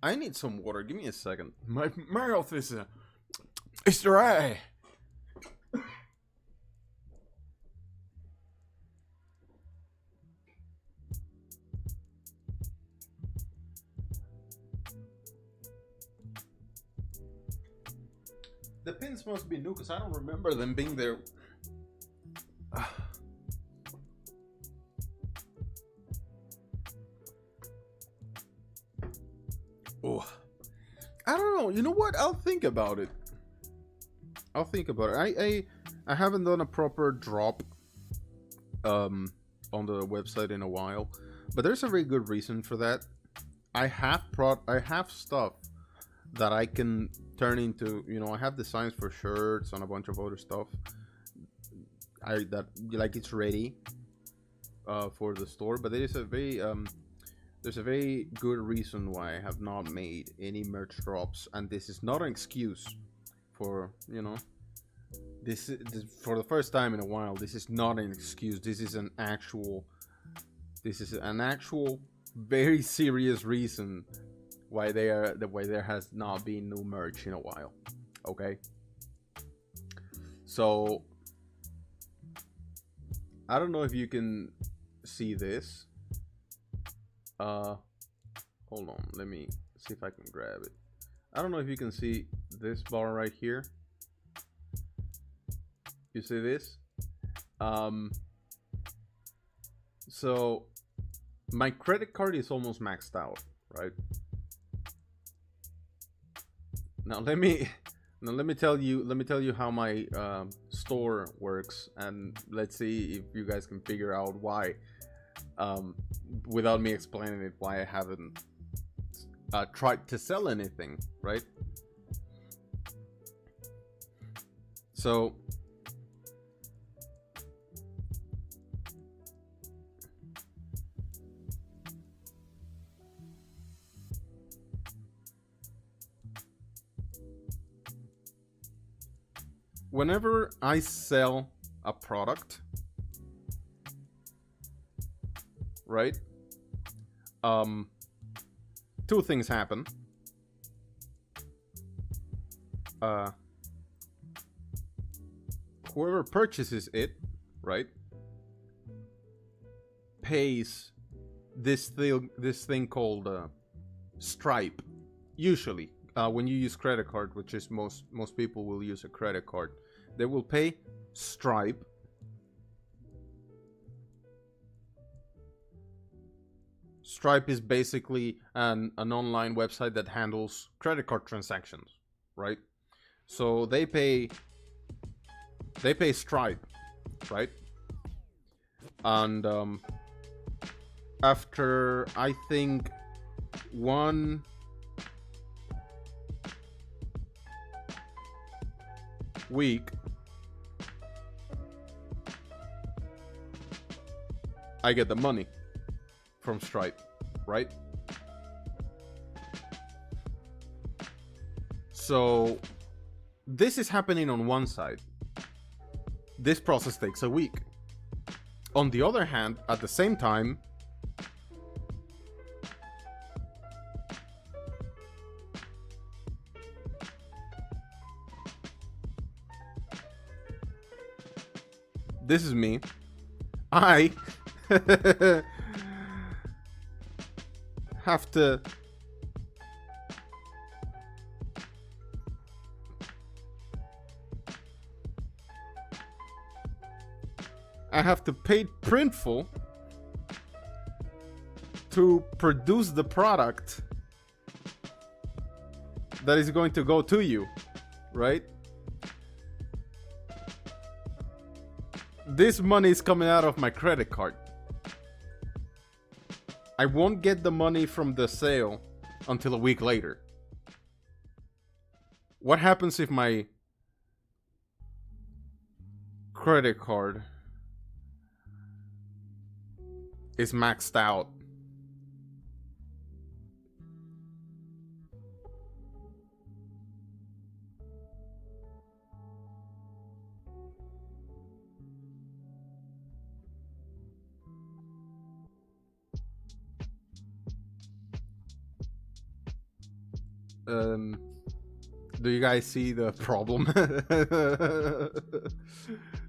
Speaker 1: I need some water. Give me a second. My mouth is it's dry. The pins must be new because I don't remember them being there. Oh, I don't know. You know what? I'll think about it. I'll think about it. I haven't done a proper drop on the website in a while, but there's a very good reason for that. I have stuff that I can turn into. You know, I have designs for shirts and a bunch of other stuff. It's ready for the store, but there's a very good reason why I have not made any merch drops, and this is not an excuse for, you know, this for the first time in a while. This is not an excuse. This is an actual very serious reason why there has not been new merch in a while. Okay, so I don't know if you can see this. Hold on, let me see if I can grab it. I don't know if you can see this bar right here. You see this? So my credit card is almost maxed out, right? Now let me tell you how my store works, and let's see if you guys can figure out why, without me explaining it, why I haven't tried to sell anything, right? So whenever I sell a product, right? Two things happen. Whoever purchases it, right, pays this thing called Stripe. Usually, when you use credit card, which is most people will use a credit card, they will pay Stripe. Stripe is basically an online website that handles credit card transactions, right? So they pay Stripe, right? And after I think 1 week, I get the money from Stripe, right? So this is happening on one side. This process takes a week. On the other hand, at the same time, this is me. I have to pay Printful to produce the product that is going to go to you, right? This money is coming out of my credit card. I won't get the money from the sale until a week later. What happens if my credit card is maxed out? Um, do you guys see the problem?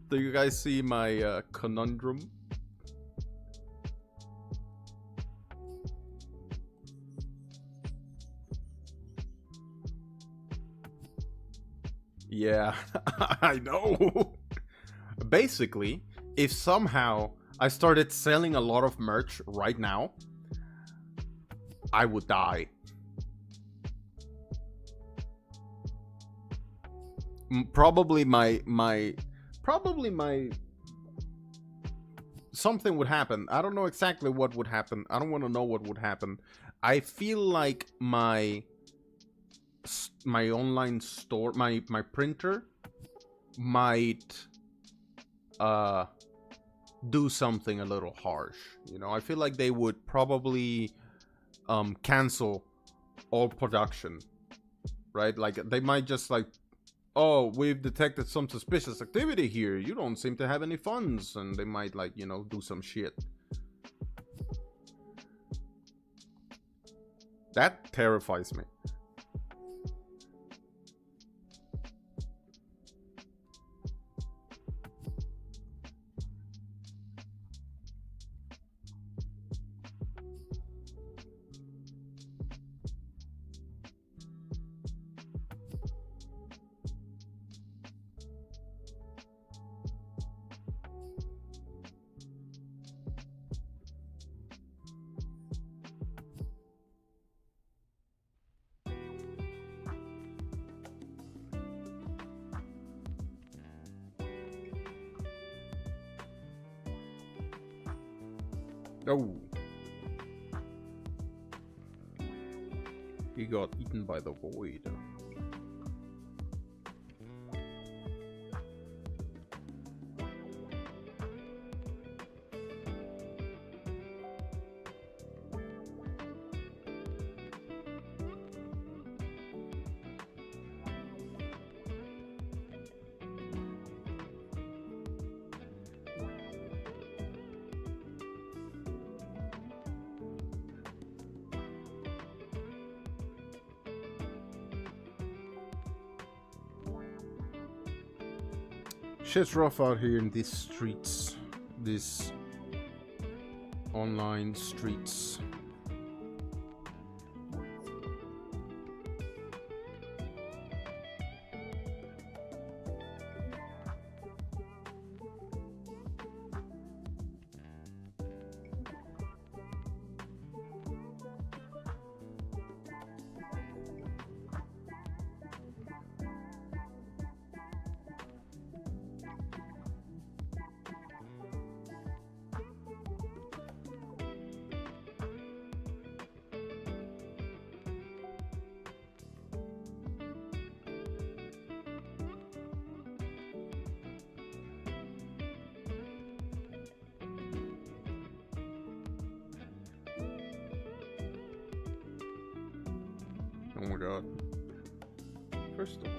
Speaker 1: Do you guys see my conundrum? Yeah, I know. Basically, if somehow I started selling a lot of merch right now, I would die. Probably my something would happen. I don't know exactly what would happen. I don't want to know what would happen. I feel like my online store, my printer might do something a little harsh. You know, I feel like they would probably cancel all production, right? Like they might just like, oh, we've detected some suspicious activity here. You don't seem to have any funds, and they might, like, you know, do some shit. That terrifies me. Oh. He got eaten by the void. Shit's rough out here in these streets. These online streets. Oh my god. First of all,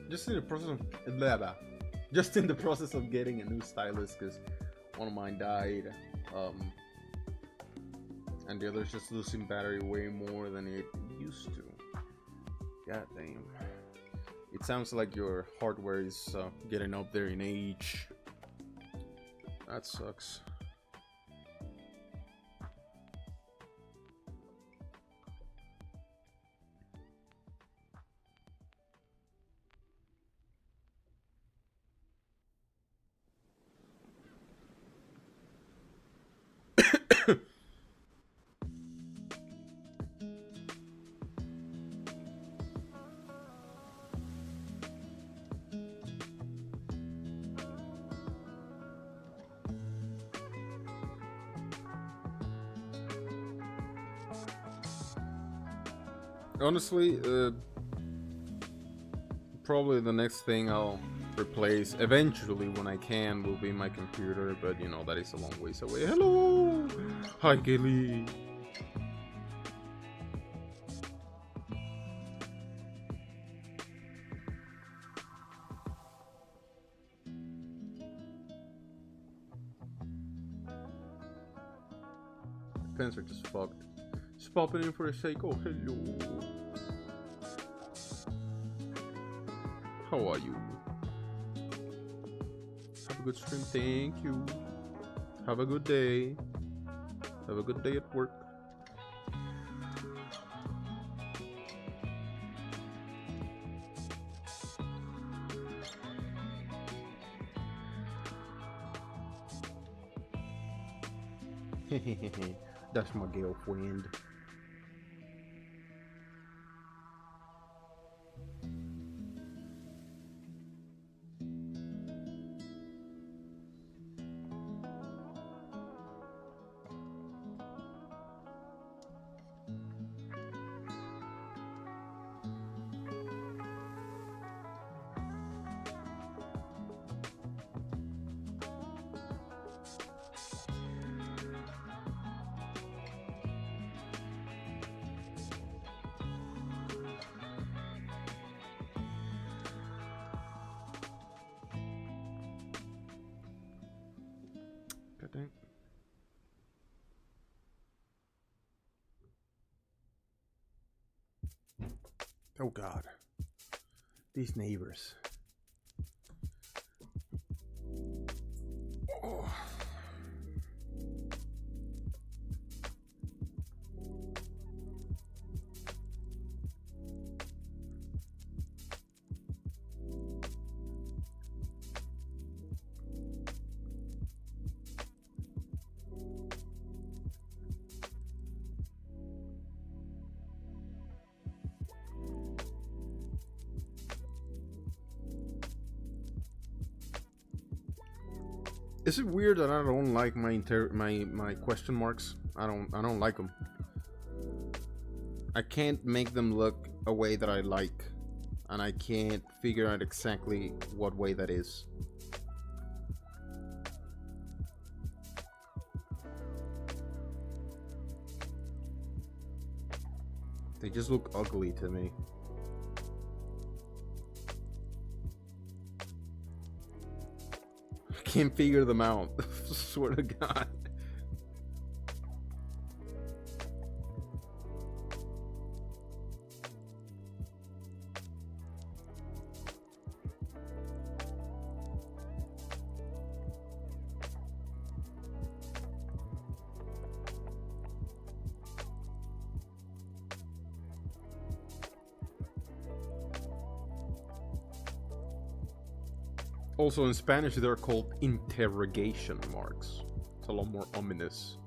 Speaker 1: just in the process of blah, blah. Just in the process of getting a new stylus because one of mine died, and the other's just losing battery way more than it used to. God damn. It sounds like your hardware is getting up there in age. That sucks. Honestly, probably the next thing I'll replace eventually when I can will be my computer, but you know, that is a long ways away. Hello! Hi, Kaylee! Pants are just fucked. Just popping in for a sake. Oh, hello. How are you? Have a good stream. Thank you. Have a good day. Have a good day at work. That's my girlfriend. Oh God, these neighbors. Oh. Is it weird that I don't like my question marks? I don't like them. I can't make them look a way that I like, and I can't figure out exactly what way that is. They just look ugly to me. Can't figure them out. Swear to God. Also, in Spanish, they're called interrogation marks. It's a lot more ominous.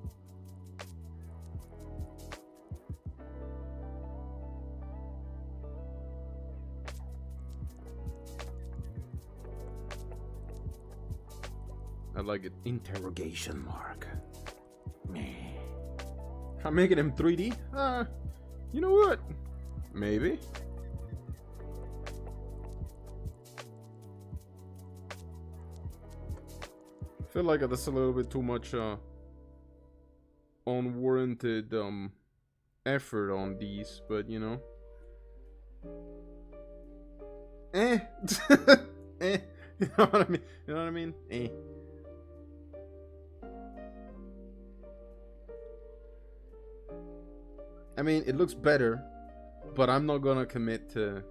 Speaker 1: I like it. Interrogation mark. Meh. I'm making him 3D? You know what? Maybe. I feel like that's a little bit too much unwarranted effort on these, but you know. Eh. Eh. You know what I mean? You know what I mean? Eh. I mean, it looks better, but I'm not gonna commit to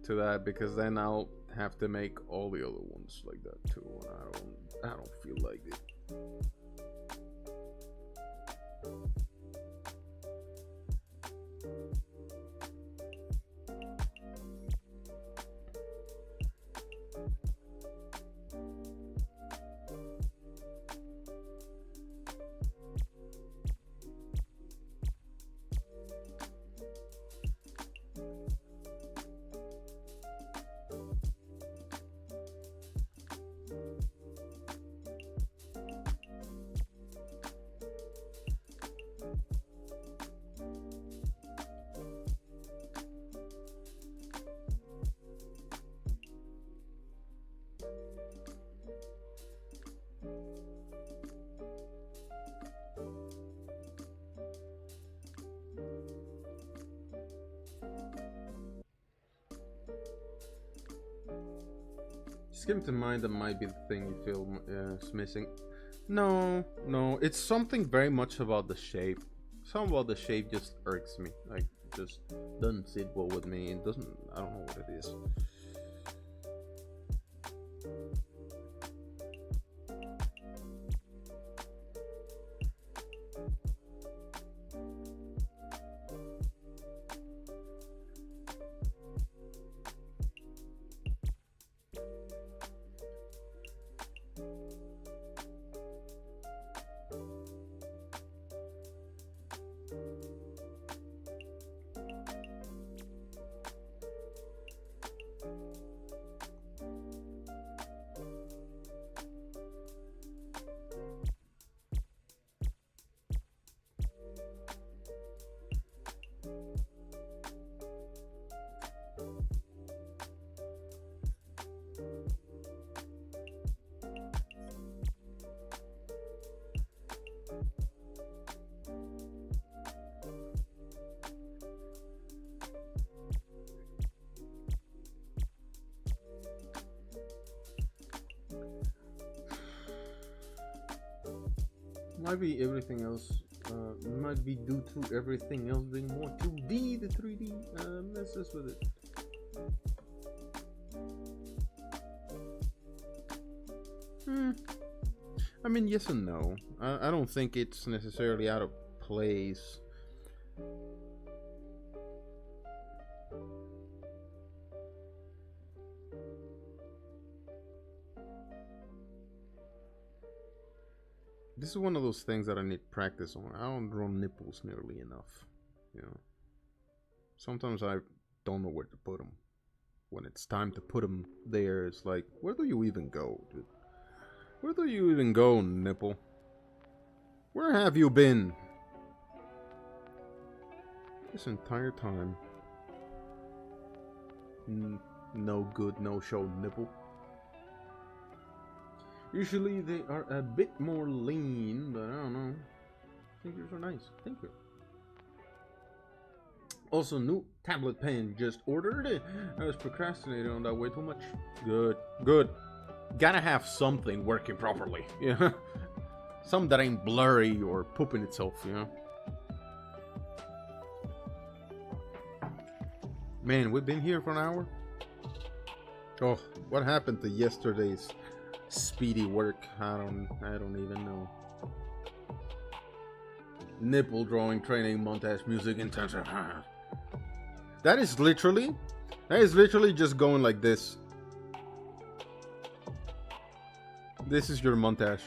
Speaker 1: that because then I'll have to make all the other ones like that too. I don't feel like it. Just came to mind that might be the thing you feel is missing. No, it's something very much about the shape. Something about the shape just irks me. Like, just doesn't sit well with me. It doesn't. I don't know what it is. Might be everything else. Might be due to everything else being more 2D. The 3D messes with it. I mean, yes and no. I don't think it's necessarily out of place. This is one of those things that I need practice on. I don't draw nipples nearly enough, you know. Sometimes I don't know where to put them. When it's time to put them there, it's like, where do you even go, dude? Where do you even go, nipple? Where have you been? This entire time. No good, no show, nipple. Usually they are a bit more lean, but I don't know. I think yours are nice. Thank you. Also, new tablet pen just ordered. I was procrastinating on that way too much. Good. Gotta have something working properly. Yeah. Something that ain't blurry or pooping itself, you know. Man, we've been here for an hour. Oh, what happened to yesterday's speedy work? I don't even know. Nipple drawing training montage music intensive. That is literally just going like this. This is your montage.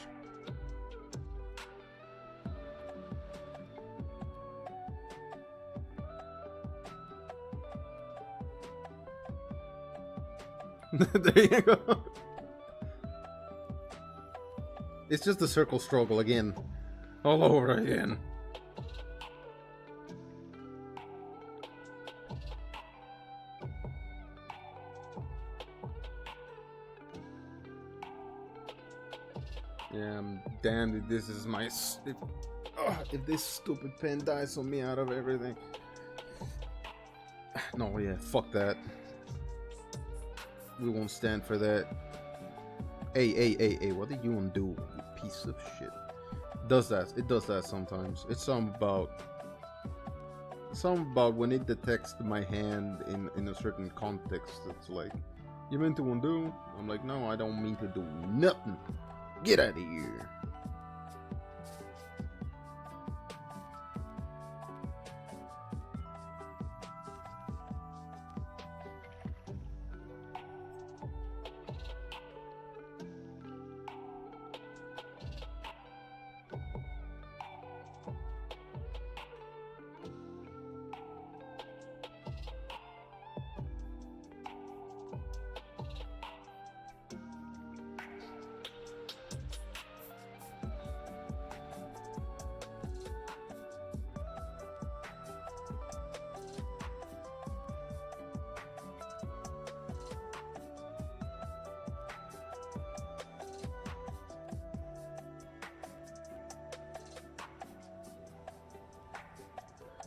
Speaker 1: There you go. It's just the circle struggle again. All over again. Yeah, I'm damned if this is my... If this stupid pen dies on me out of everything. No, yeah, fuck that. We won't stand for that. Hey, what did you want to do, you piece of shit? It does that sometimes. It's something about when it detects my hand in a certain context. It's like, you meant to undo? I'm like, no, I don't mean to do nothing. Get out of here.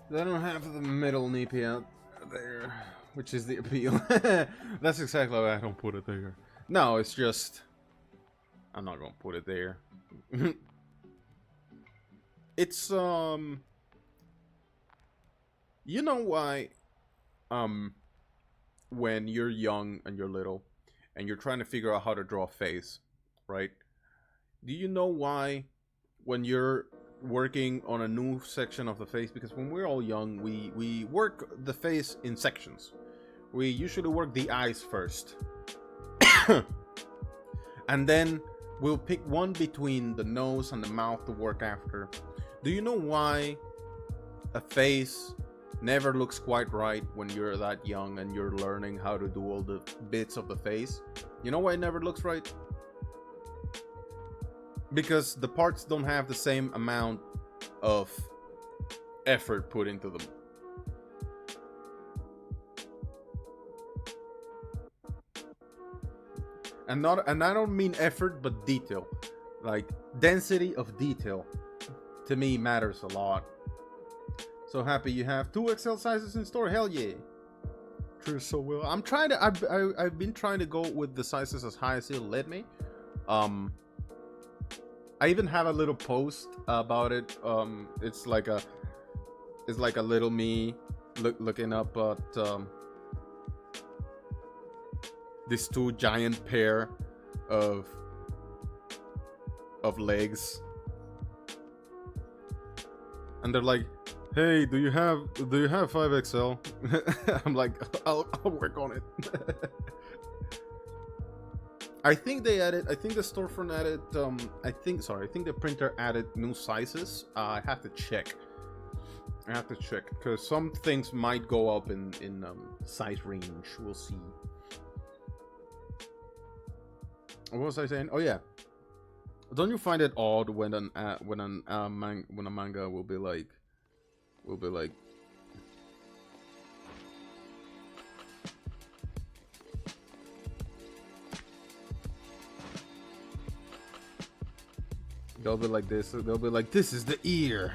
Speaker 1: They don't have the middle nippy out there, which is the appeal. That's exactly why I don't put it there. No, it's just I'm not gonna put it there. It's you know why when you're young and you're little and you're trying to figure out how to draw a face, right? Do you know why when you're working on a new section of the face, because when we're all young we work the face in sections. We usually work the eyes first. And then we'll pick one between the nose and the mouth to work after. Do you know why a face never looks quite right when you're that young and you're learning how to do all the bits of the face? You know why it never looks right? Because the parts don't have the same amount of effort put into them. And I don't mean effort, but detail. Like density of detail to me matters a lot. So happy you have 2 XL sizes in store. Hell yeah. True, so well. I'm trying to I've been trying to go with the sizes as high as it'll let me. I even have a little post about it. It's like a little me looking up at this 2 giant pair of legs, and they're like, "Hey, do you have 5XL?" I'm like, I'll work on it. I think the storefront added I think the printer added new sizes. I have to check because some things might go up in size range. We'll see. What was I saying? Oh yeah. Don't you find it odd when a manga will be like they'll be like this. They'll be like, this is the ear,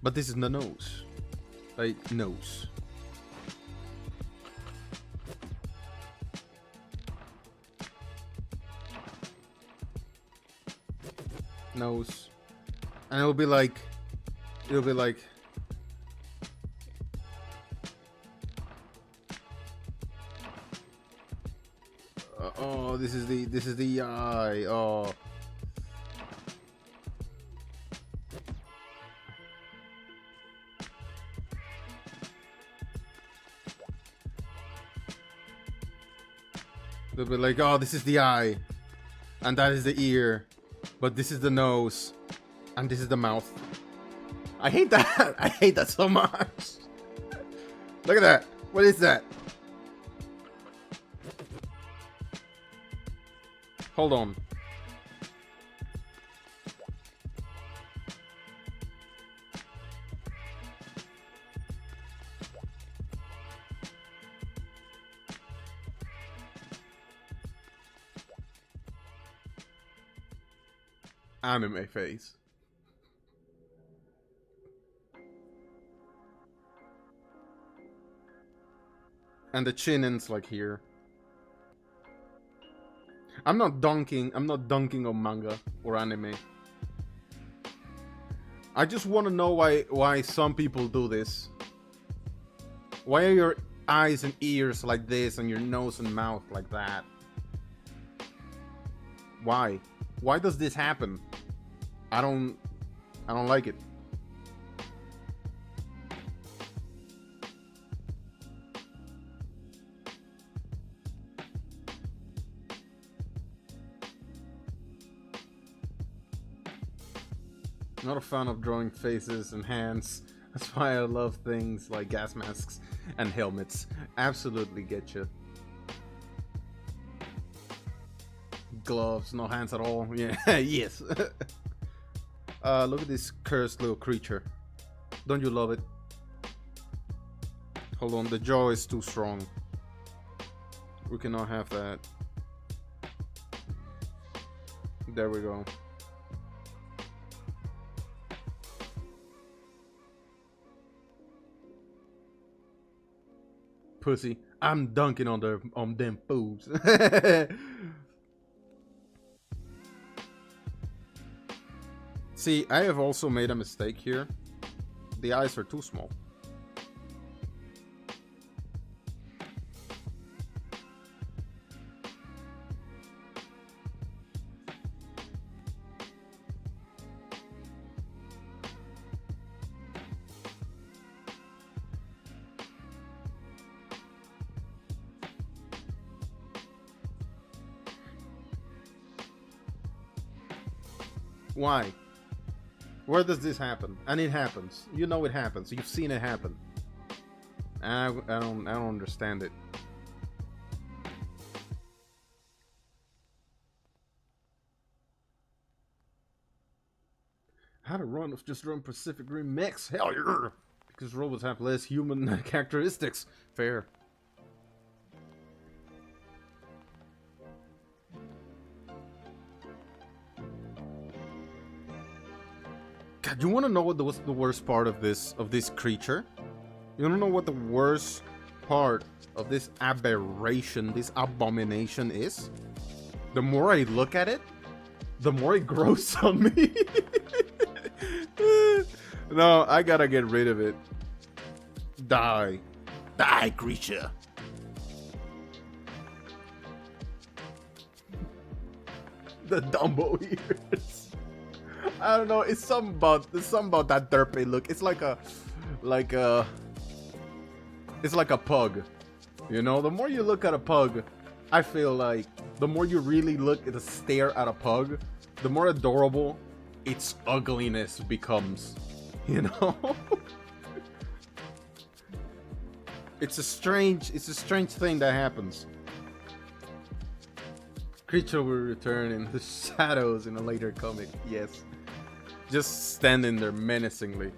Speaker 1: but this is the nose. Like nose. Nose. And it'll be like oh, this is the eye. Oh. They'll be like, oh, this is the eye, and that is the ear, but this is the nose, and this is the mouth. I hate that. I hate that so much. Look at that. What is that? Hold on. Anime face. And the chin ends like here. I'm not dunking on manga or anime. I just want to know why some people do this. Why are your eyes and ears like this and your nose and mouth like that? Why? Why does this happen? I don't like it. Not a fan of drawing faces and hands. That's why I love things like gas masks and helmets. Absolutely get you. Gloves, no hands at all. Yeah, yes. Look at this cursed little creature. Don't you love it? Hold on, the jaw is too strong. We cannot have that. There we go. pussy. I'm dunking on them boobs. See, I have also made a mistake here. The eyes are too small. Why? Where does this happen? And it happens. You know it happens. You've seen it happen. I don't understand it. How to run if just run Pacific Rim Max? Hell yeah! Because robots have less human characteristics. Fair. God, you want to know what was the worst part of this creature? You don't know what the worst part of this aberration, this abomination is? The more I look at it, the more it grows on me. No, I gotta get rid of it. Die. Die, creature. The Dumbo ears. I don't know. It's something about that derpy look. It's like a pug. You know, the more you look at a pug, I feel like the more you really look at stare at a pug, the more adorable its ugliness becomes. You know, it's a strange thing that happens. Creature will return in the shadows in a later comic. Yes. Just standing there menacingly.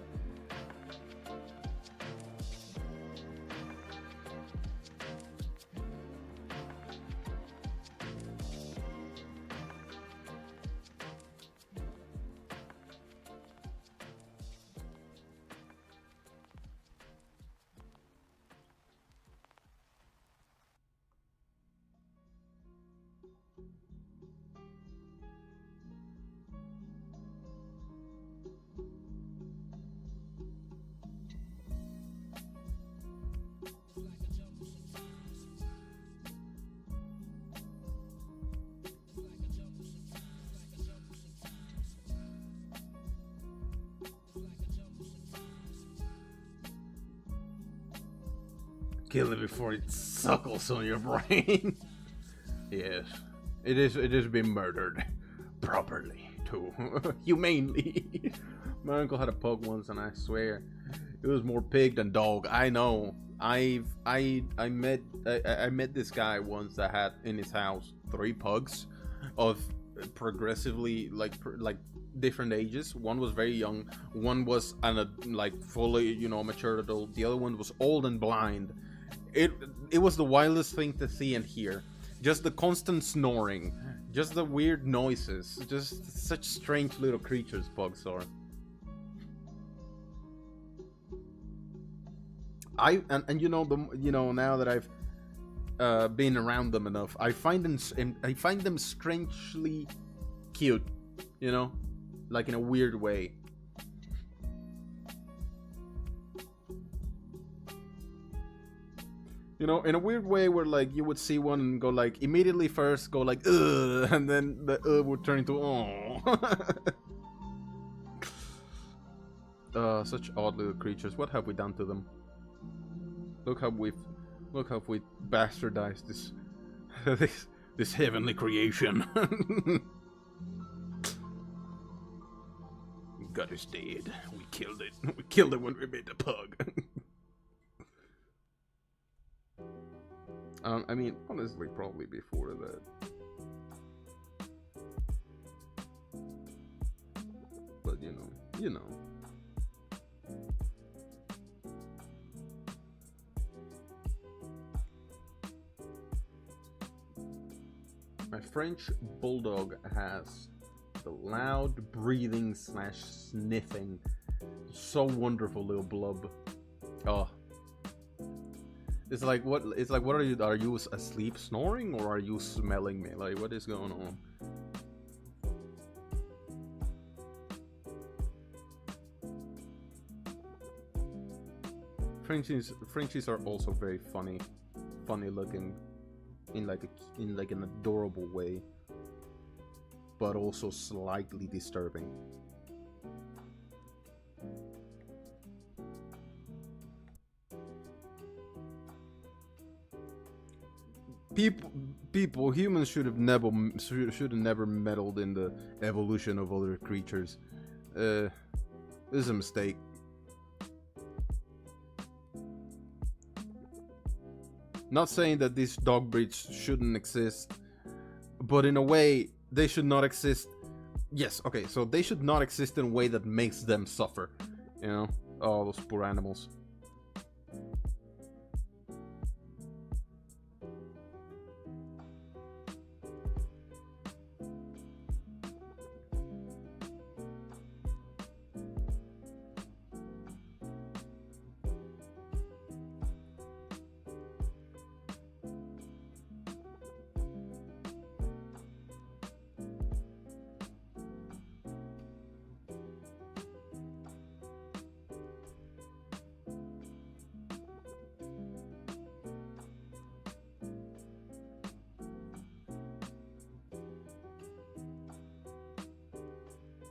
Speaker 1: Kill it before it suckles on your brain. Yes, it is being murdered properly too, humanely. My uncle had a pug once, and I swear it was more pig than dog. I know. I met this guy once that had in his house 3 pugs of progressively like different ages. One was very young, one was like fully, you know, mature adult. The other one was old and blind. It was the wildest thing to see and hear. Just the constant snoring, just the weird noises, just such strange little creatures pugs are. And you know now that I've been around them enough, I find them strangely cute, you know, like in a weird way. You know, in a weird way where like you would see one and go like immediately first go like ugh, and then the would turn into oh. Such odd little creatures. What have we done to them? Look how we bastardized this heavenly creation. God is dead. We killed it. We killed it when we made the pug. I mean, honestly, probably before that. But you know. My French bulldog has the loud breathing / sniffing. So wonderful little blub. Oh. It's like what? It's like what are you? Are you asleep, snoring, or are you smelling me? Like what is going on? Frenchies are also very funny looking, in like an adorable way, but also slightly disturbing. People, humans should have never meddled in the evolution of other creatures. This is a mistake. Not saying that these dog breeds shouldn't exist, but in a way, they should not exist. Yes, okay, so they should not exist in a way that makes them suffer. You know, all those poor animals.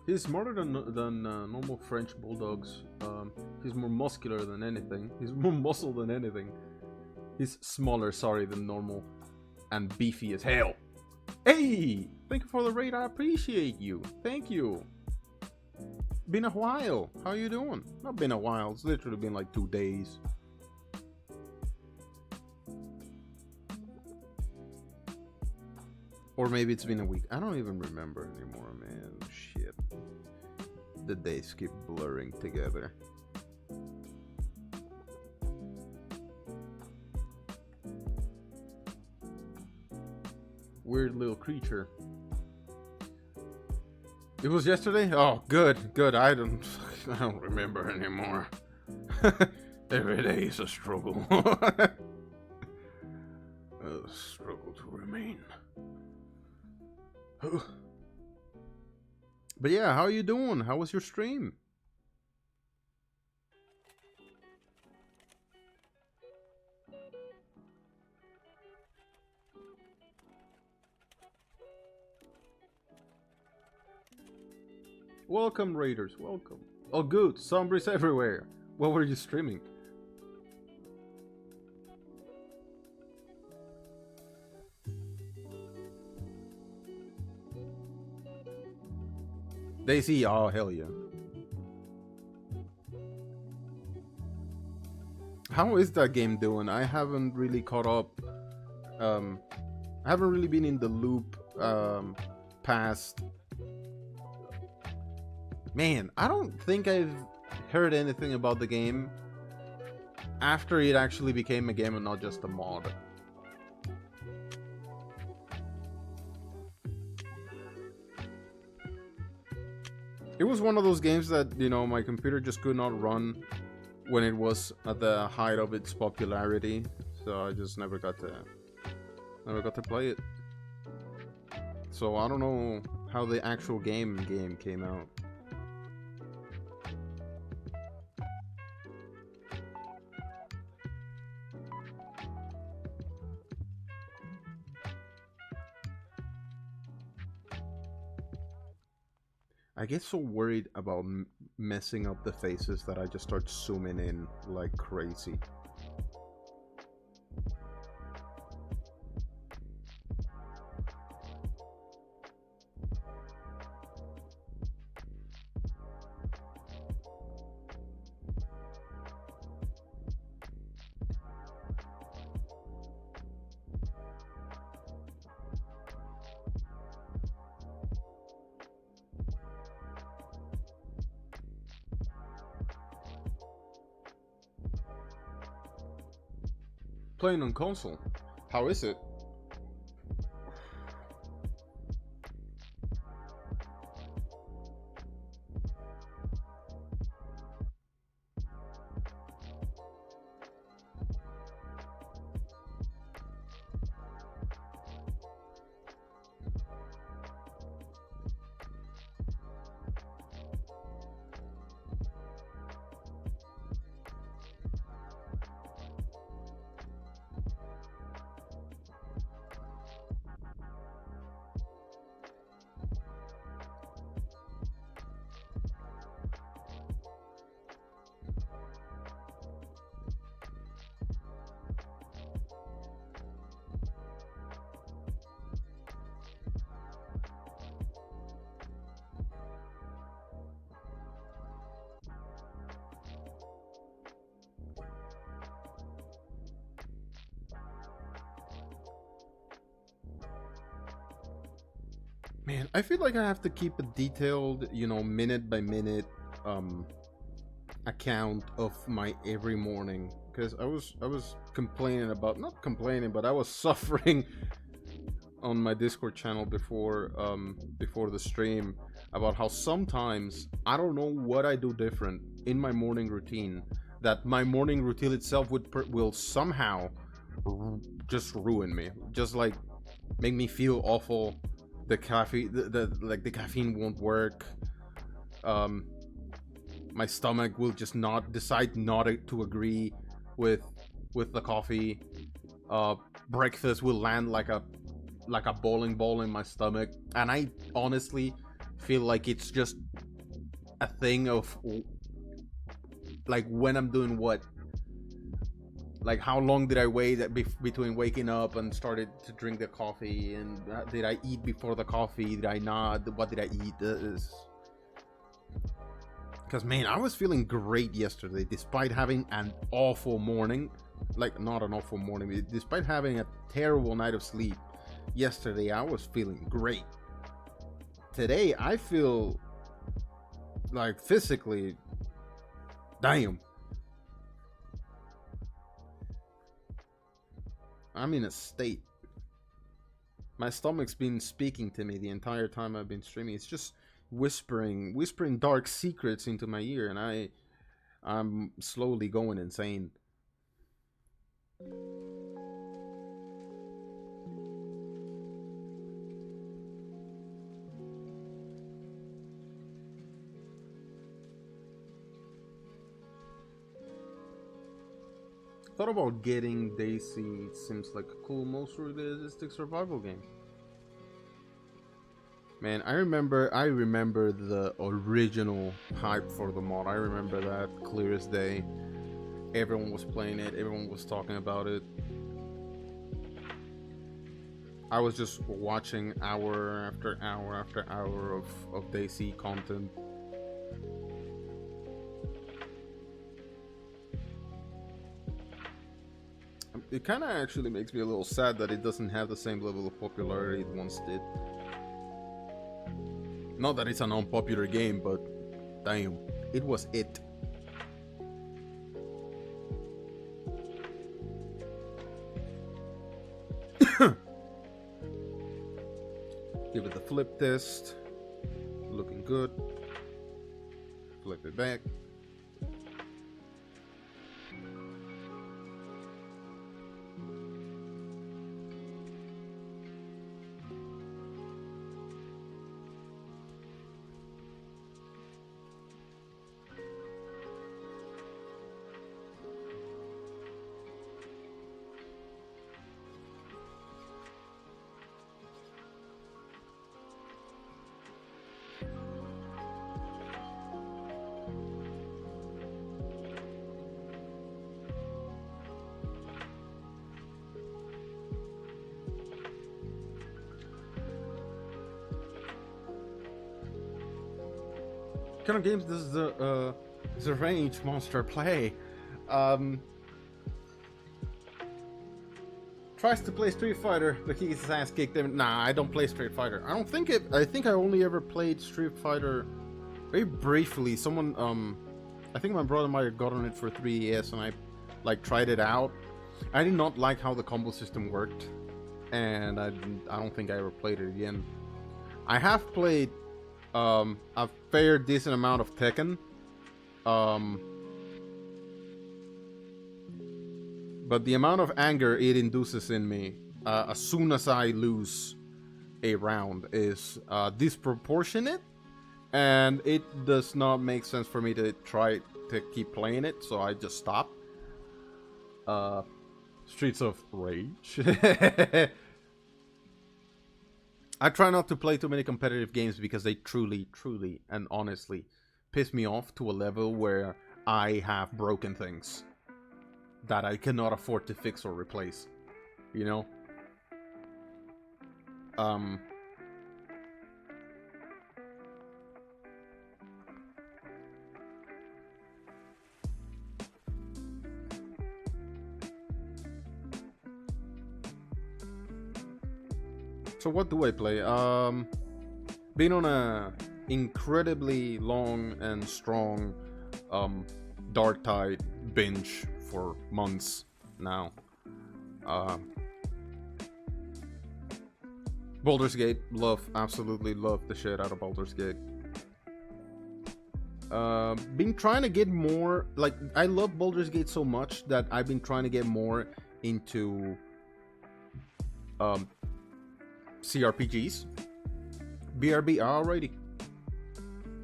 Speaker 1: He's smarter than normal French bulldogs. He's more muscular than anything. He's more muscle than anything. He's smaller, sorry, than normal, and beefy as hell. Hey, thank you for the raid. I appreciate you. Thank you. Been a while. How you doing? Not been a while. It's literally been like 2 days. Or maybe it's been a week. I don't even remember anymore, man. Shit. The days keep blurring together. Weird little creature. It was yesterday? Oh, good, good. I don't remember anymore. Every day is a struggle. A struggle to remain. But yeah, how you doing? How was your stream? Welcome, Raiders. Welcome. Oh, good. Zombies everywhere. What were you streaming? Daisy. Oh, hell yeah. How is that game doing? I haven't really caught up. I haven't really been in the loop past. Man, I don't think I've heard anything about the game after it actually became a game and not just a mod. It was one of those games that, you know, my computer just could not run when it was at the height of its popularity, so I just never got to play it. So I don't know how the actual game came out. I get so worried about messing up the faces that I just start zooming in like crazy. Playing on console. How is it? Man, I feel like I have to keep a detailed, minute by minute um account of my every morning, because I was complaining about, not complaining, but I was suffering on my Discord channel before the stream about how sometimes I don't know what I do different in my morning routine, that my morning routine itself will somehow just ruin me, just like make me feel awful. The caffeine, the caffeine won't work. Um, my stomach will just not decide not to agree with the coffee. Uh, Breakfast will land like a bowling ball in my stomach, and I honestly feel like it's just a thing of like when I'm doing what, like how long did I wait between waking up and started to drink the coffee, and did I eat before the coffee, did I not, what did I eat. Because man, I was feeling great yesterday despite having an awful morning, like not an awful morning, despite having a terrible night of sleep. Yesterday I was feeling great. Today I feel like physically, damn, I'm in a state. My stomach's been speaking to me the entire time I've been streaming. It's just whispering dark secrets into my ear, and I'm slowly going insane. Thought about getting Daisy. It seems like a cool, most realistic survival game. Man, I remember the original hype for the mod. I remember that clear as day. Everyone was playing it, everyone was talking about it. I was just watching hour after hour after hour of Daisy content. It kind of actually makes me a little sad that it doesn't have the same level of popularity it once did. Not that it's an unpopular game, but damn, it was it. Give it the flip test. Looking good. Flip it back. What kind of games does the range monster play? Um, Tries to play Street Fighter, but he gets his ass kicked. Nah, I don't play Street Fighter. I don't think it. I think I only ever played Street Fighter very briefly. Someone, I think my brother might have gotten it for 3DS, and I like tried it out. I did not like how the combo system worked, and I don't think I ever played it again. I have played a fair decent amount of Tekken. But the amount of anger it induces in me as soon as I lose a round is disproportionate, and it does not make sense for me to try to keep playing it, so I just stop. Streets of Rage. I try not to play too many competitive games because they truly, truly, and honestly piss me off to a level where I have broken things that I cannot afford to fix or replace. You know? So what do I play? been on a incredibly long and strong Dark Tide binge for months now. Baldur's Gate, absolutely love the shit out of Baldur's Gate. Been trying to get more, like, I love Baldur's Gate so much that I've been trying to get more into CRPGs. BRB, alrighty.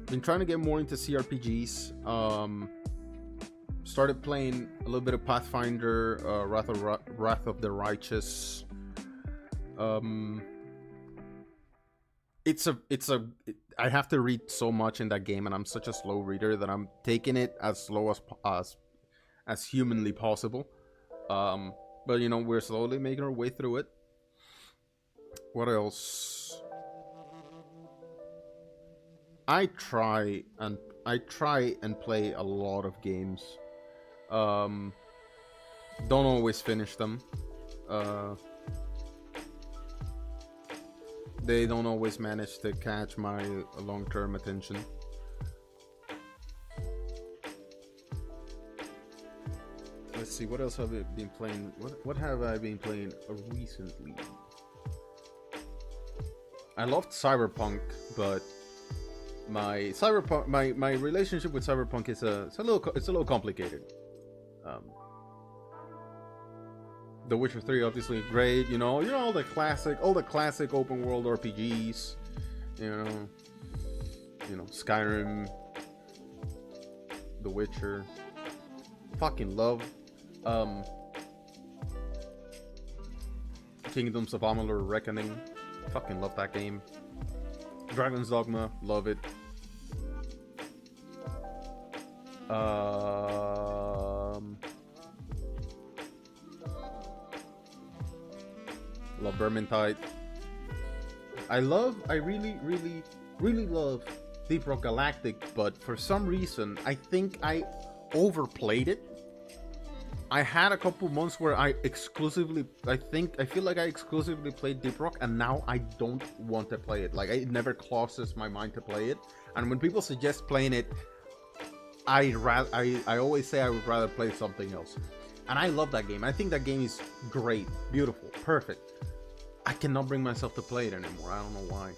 Speaker 1: Been trying to get more into CRPGs. Started playing a little bit of Pathfinder, Wrath of the Righteous. I have to read so much in that game, and I'm such a slow reader that I'm taking it as slow as humanly possible. But you know, we're slowly making our way through it. What else? I try and play a lot of games. Don't always finish them. They don't always manage to catch my long-term attention. Let's see, what else have I been playing? What have I been playing recently? I loved Cyberpunk, but my relationship with Cyberpunk is a little complicated. The Witcher 3 obviously great, you know all the classic open world RPGs, you know Skyrim, The Witcher. Fucking love Kingdoms of Amalur Reckoning. Fucking love that game. Dragon's Dogma, love it. Love Vermintide. I really love Deep Rock Galactic, but for some reason I think I overplayed it. I had a couple months where I feel like I exclusively played Deep Rock, and now I don't want to play it. Like, it never crosses my mind to play it. And when people suggest playing it, I always say I would rather play something else. And I love that game. I think that game is great, beautiful, perfect. I cannot bring myself to play it anymore. I don't know why.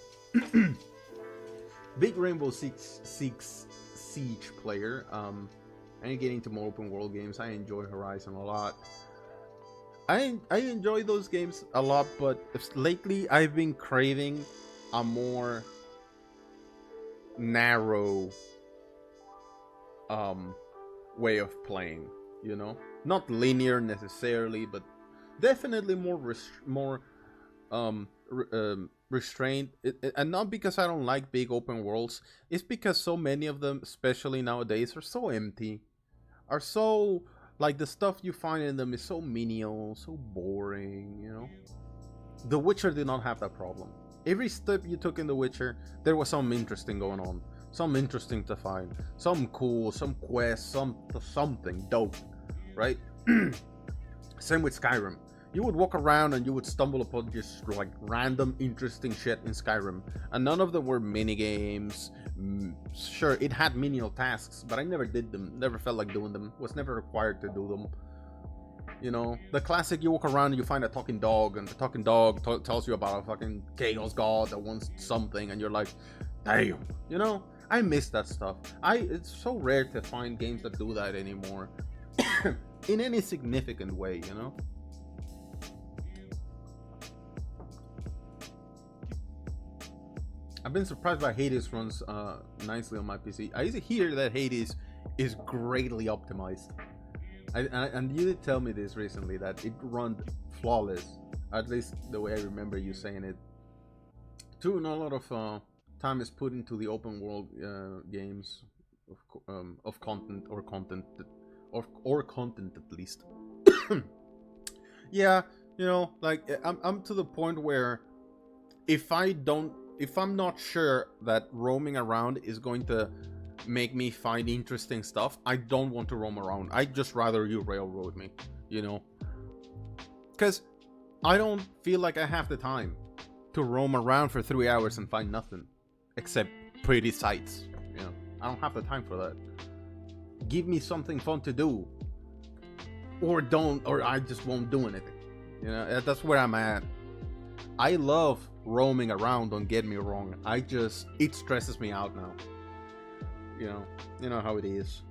Speaker 1: Big Rainbow Six Siege player. I get into more open world games. I enjoy Horizon a lot. I enjoy those games a lot, but lately I've been craving a more narrow way of playing, you know? Not linear necessarily, but definitely more restrained. And not because I don't like big open worlds, it's because so many of them, especially nowadays, are so empty, are so, like, the stuff you find in them is so menial, so boring, you know. The Witcher did not have that problem. Every step you took in The Witcher, there was something interesting going on, something interesting to find, something cool, some quest, something dope, right? Same with Skyrim. You would walk around and you would stumble upon just like random interesting shit in Skyrim, and none of them were mini games. Sure, it had menial tasks, but I never did them, never felt like doing them, was never required to do them. You know, the classic, you walk around and you find a talking dog, and the talking dog tells you about a fucking chaos god that wants something, and you're like, damn, you know. I miss that stuff. It's so rare to find games that do that anymore in any significant way, you know. I've been surprised by Hades runs nicely on my PC. I used to hear that Hades is greatly optimized. And you did tell me this recently, that it runs flawless, at least the way I remember you saying it. Too, not a lot of time is put into the open world games of content or content at least. Yeah, you know, like I'm to the point where if I'm not sure that roaming around is going to make me find interesting stuff, I don't want to roam around. I'd just rather you railroad me, you know? Because I don't feel like I have the time to roam around for 3 hours and find nothing. except pretty sights. You know, I don't have the time for that. Give me something fun to do, or don't, or I just won't do anything. You know, that's where I'm at. I love roaming around, don't get me wrong. It stresses me out now. You know how it is.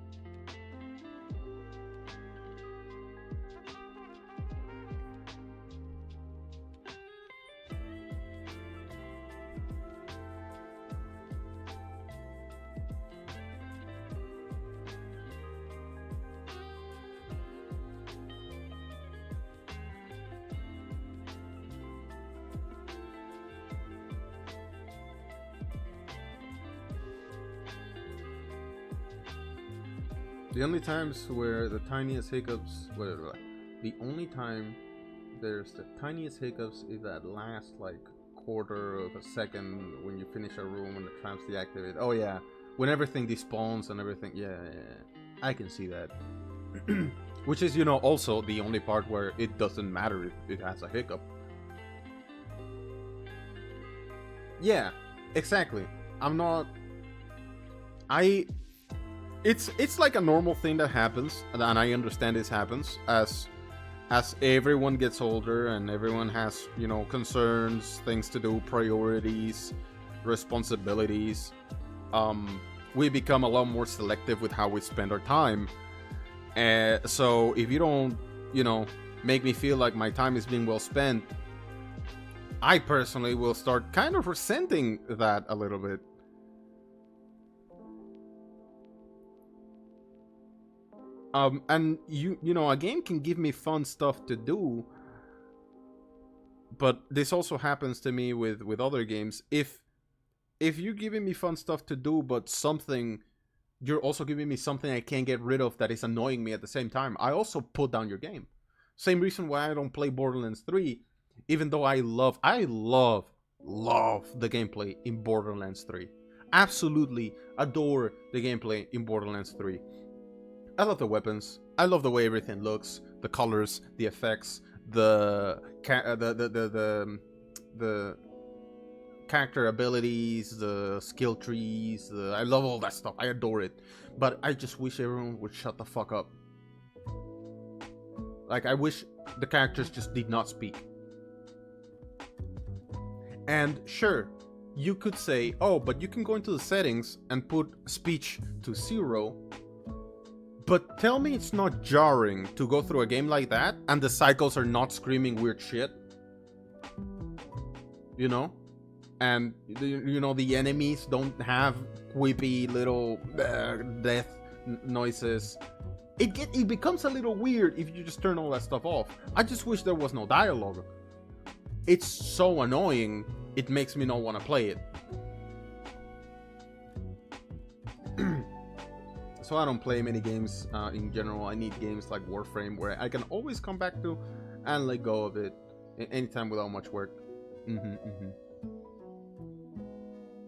Speaker 1: The only times where the tiniest hiccups, the only time there's the tiniest hiccups is that last like quarter of a second when you finish a room and the tramps deactivate. Oh yeah, when everything despawns and everything. Yeah, I can see that. Which is, also the only part where it doesn't matter if it has a hiccup. Yeah, exactly. It's like a normal thing that happens, and I understand this happens as everyone gets older and everyone has, concerns, things to do, priorities, responsibilities. We become a lot more selective with how we spend our time. So if you don't, make me feel like my time is being well spent, I personally will start kind of resenting that a little bit. And a game can give me fun stuff to do, but this also happens to me with other games. If you're giving me fun stuff to do, but you're also giving me something I can't get rid of that is annoying me at the same time, I also put down your game. Same reason why I don't play Borderlands 3, even though I love the gameplay in Borderlands 3. Absolutely adore the gameplay in Borderlands 3. I love the weapons. I love the way everything looks, the colors, the effects, the character abilities, the skill trees. I love all that stuff. I adore it. But I just wish everyone would shut the fuck up. Like, I wish the characters just did not speak. And sure, you could say, oh, but you can go into the settings and put speech to 0. But tell me it's not jarring to go through a game like that and the cycles are not screaming weird shit. And, the enemies don't have quippy little death noises. It becomes a little weird if you just turn all that stuff off. I just wish there was no dialogue. It's so annoying, it makes me not want to play it. So I don't play many games in general. I need games like Warframe where I can always come back to and let go of it anytime without much work.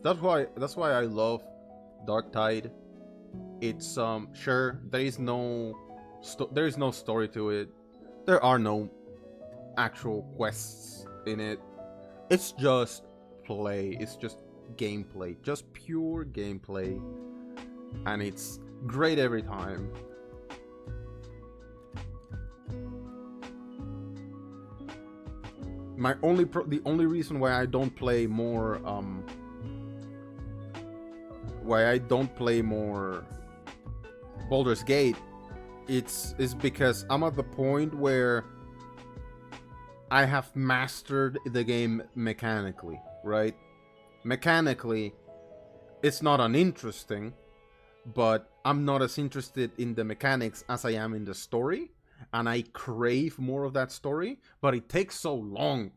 Speaker 1: That's why I love Dark Tide. It's sure there is no story to it. There are no actual quests in it. It's just play. It's just gameplay, just pure gameplay, and it's great every time. The only reason why I don't play more Baldur's Gate is because I'm at the point where I have mastered the game mechanically, right? Mechanically, it's not uninteresting, but I'm not as interested in the mechanics as I am in the story, and I crave more of that story, but it takes so long,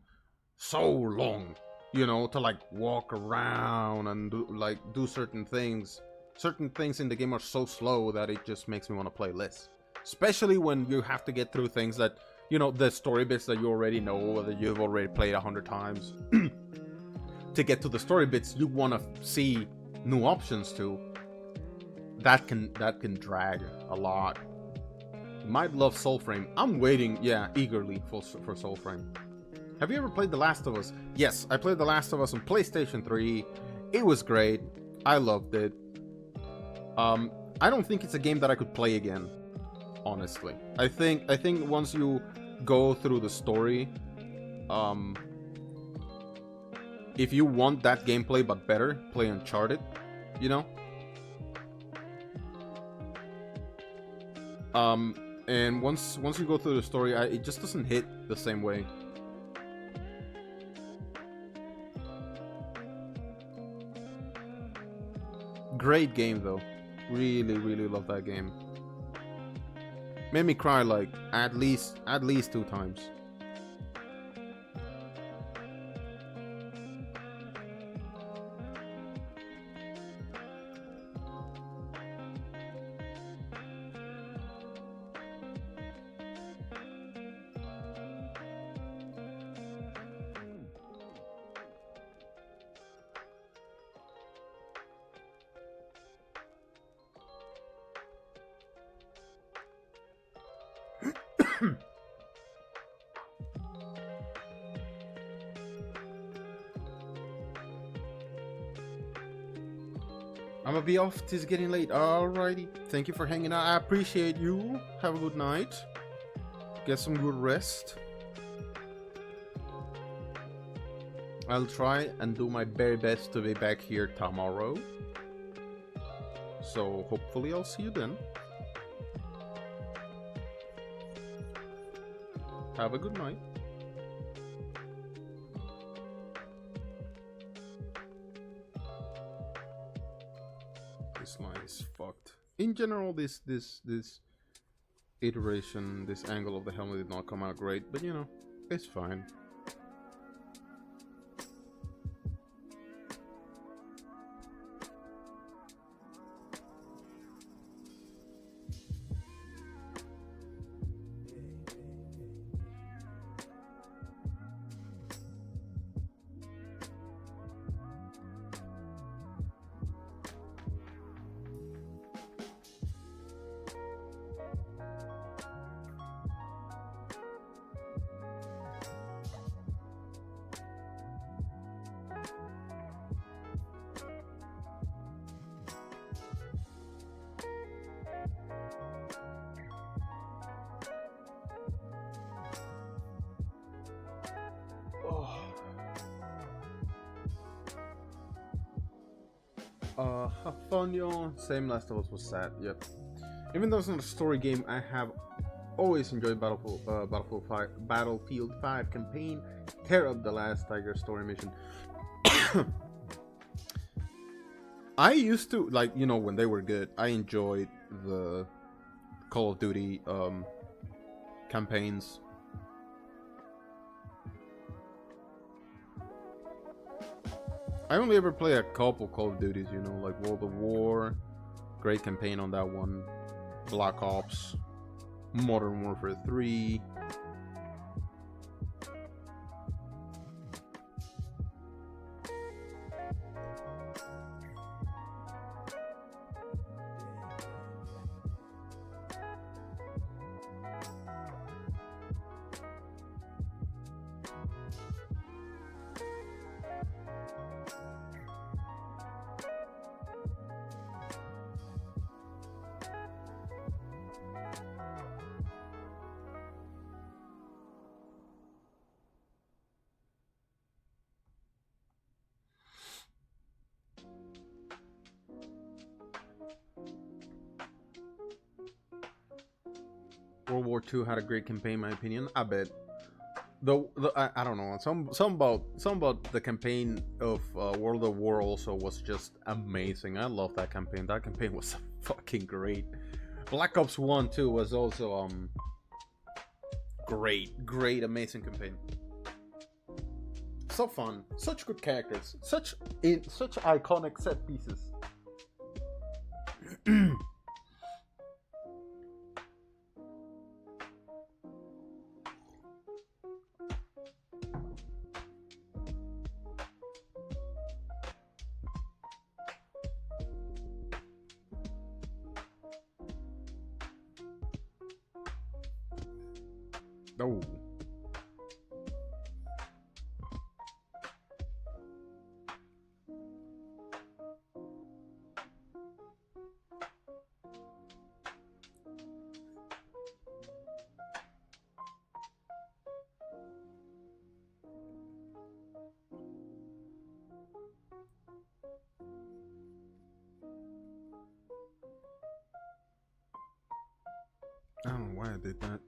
Speaker 1: to like walk around and do certain things. Certain things in the game are so slow that it just makes me want to play less. Especially when you have to get through things that, the story bits that you already know or that you've already played 100 times. To get to the story bits you want to see new options to. That can drag a lot. Might love Soulframe. I'm waiting, eagerly for Soulframe. Have you ever played The Last of Us? Yes, I played The Last of Us on PlayStation 3. It was great. I loved it. I don't think it's a game that I could play again, honestly. I think once you go through the story, if you want that gameplay but better, play Uncharted, you know? And once you go through the story, it just doesn't hit the same way. Great game though. Really, really love that game. Made me cry like at least 2 times. I'm gonna be off. It's getting late. Alrighty. Thank you for hanging out. I appreciate you. Have a good night. Get some good rest. I'll try and do my very best to be back here tomorrow. So hopefully I'll see you then. Have a good night. This line is fucked. In general, this iteration, this angle of the helmet did not come out great, but you know, it's fine. Have fun, y'all. Same Last of Us was sad, yep. Even though it's not a story game, I have always enjoyed Battlefield 5 campaign. Tear up the Last Tiger story mission. I used to, like, you know, when they were good, I enjoyed the Call of Duty campaigns. I only ever played a couple Call of Duties, you know, like World of War, great campaign on that one, Black Ops, Modern Warfare 3. World War II had a great campaign, in my opinion. I bet. I don't know. Some about the campaign of World of War also was just amazing. I love that campaign. That campaign was fucking great. Black Ops 1 too was also great, amazing campaign. So fun, such good characters, such iconic set pieces. Oh. why I did that.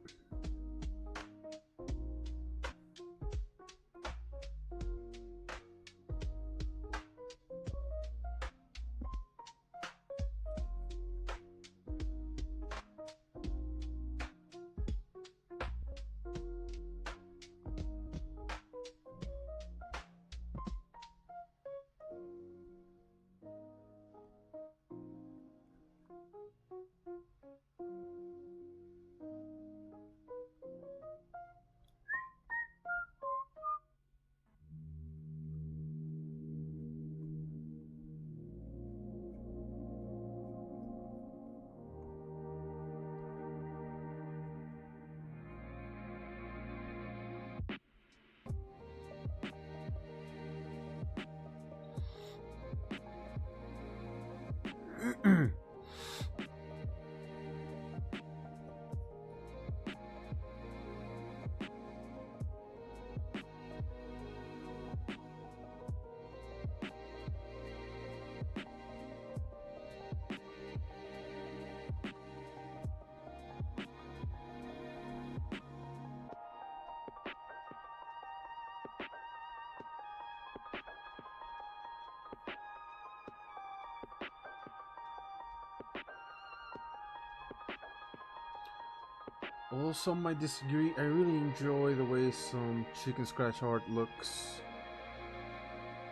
Speaker 1: Although some might disagree, I really enjoy the way some chicken scratch art looks.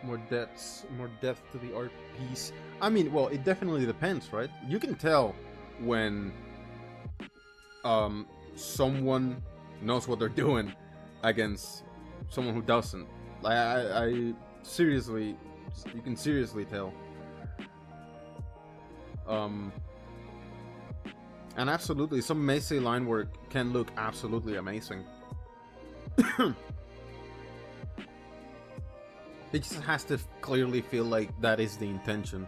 Speaker 1: More depth to the art piece. I mean, well, it definitely depends, right? You can tell when someone knows what they're doing against someone who doesn't. Like, I seriously, you can seriously tell. And absolutely, some Macy line work can look absolutely amazing. It just has to clearly feel like that is the intention.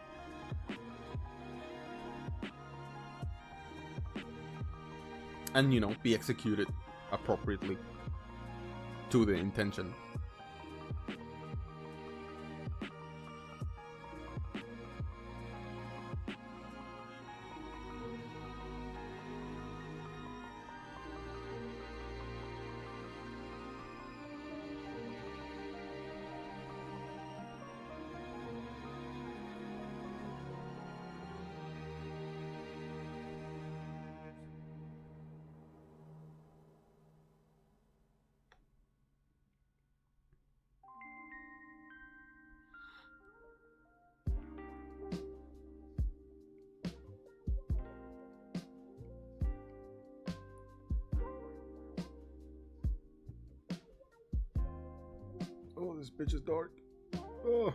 Speaker 1: And, you know, be executed appropriately to the intention. Oh, this bitch is dark. Oh.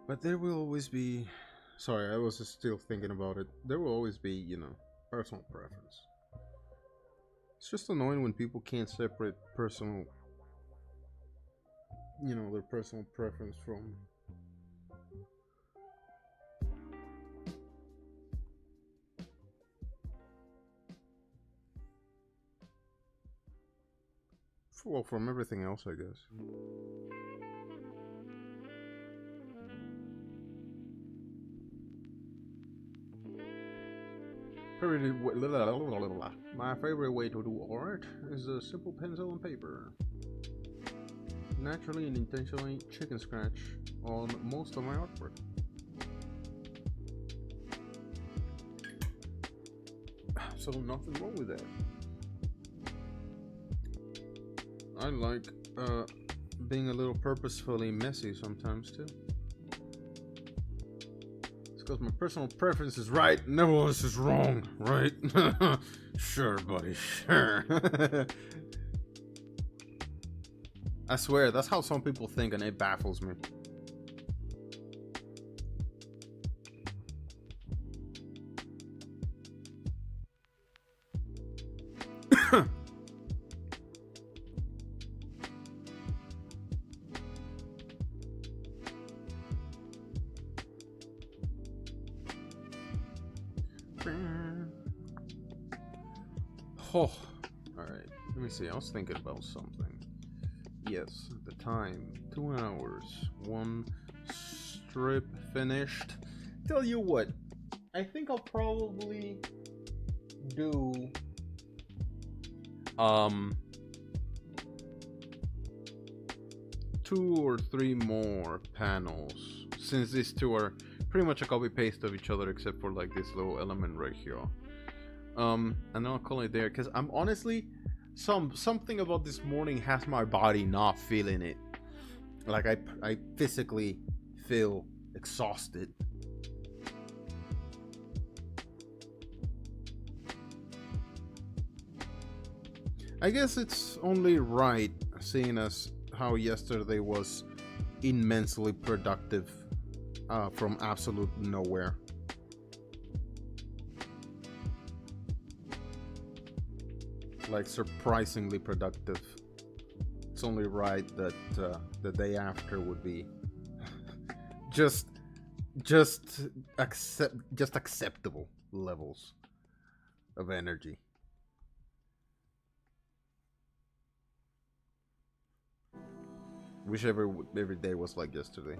Speaker 1: But there will always be... Sorry, I was just still thinking about it. There will always be, you know, personal preference. It's just annoying when people can't separate personal... You know, their personal preference from... Well, from everything else, I guess. My favorite way to do art is a simple pencil and paper. Naturally and intentionally chicken scratch on most of my artwork. So nothing wrong with that. I like being a little purposefully messy sometimes too. because my personal preference is right and everyone else is wrong, right? Sure, buddy, sure. I swear, that's how some people think, and it baffles me. Oh, alright. Let me see. I was thinking about something. Yes, the time. 2 hours. 1 strip finished. Tell you what. I think I'll probably do... 2 or 3 more panels. Since these two are pretty much a copy-paste of each other except for like this little element right here. And then I'll call it there, because I'm honestly, something about this morning has my body not feeling it. Like I physically feel exhausted. I guess it's only right, seeing as how yesterday was immensely productive from absolute nowhere. Like surprisingly productive. It's only right that the day after would be just acceptable levels of energy. Wish every day was like yesterday.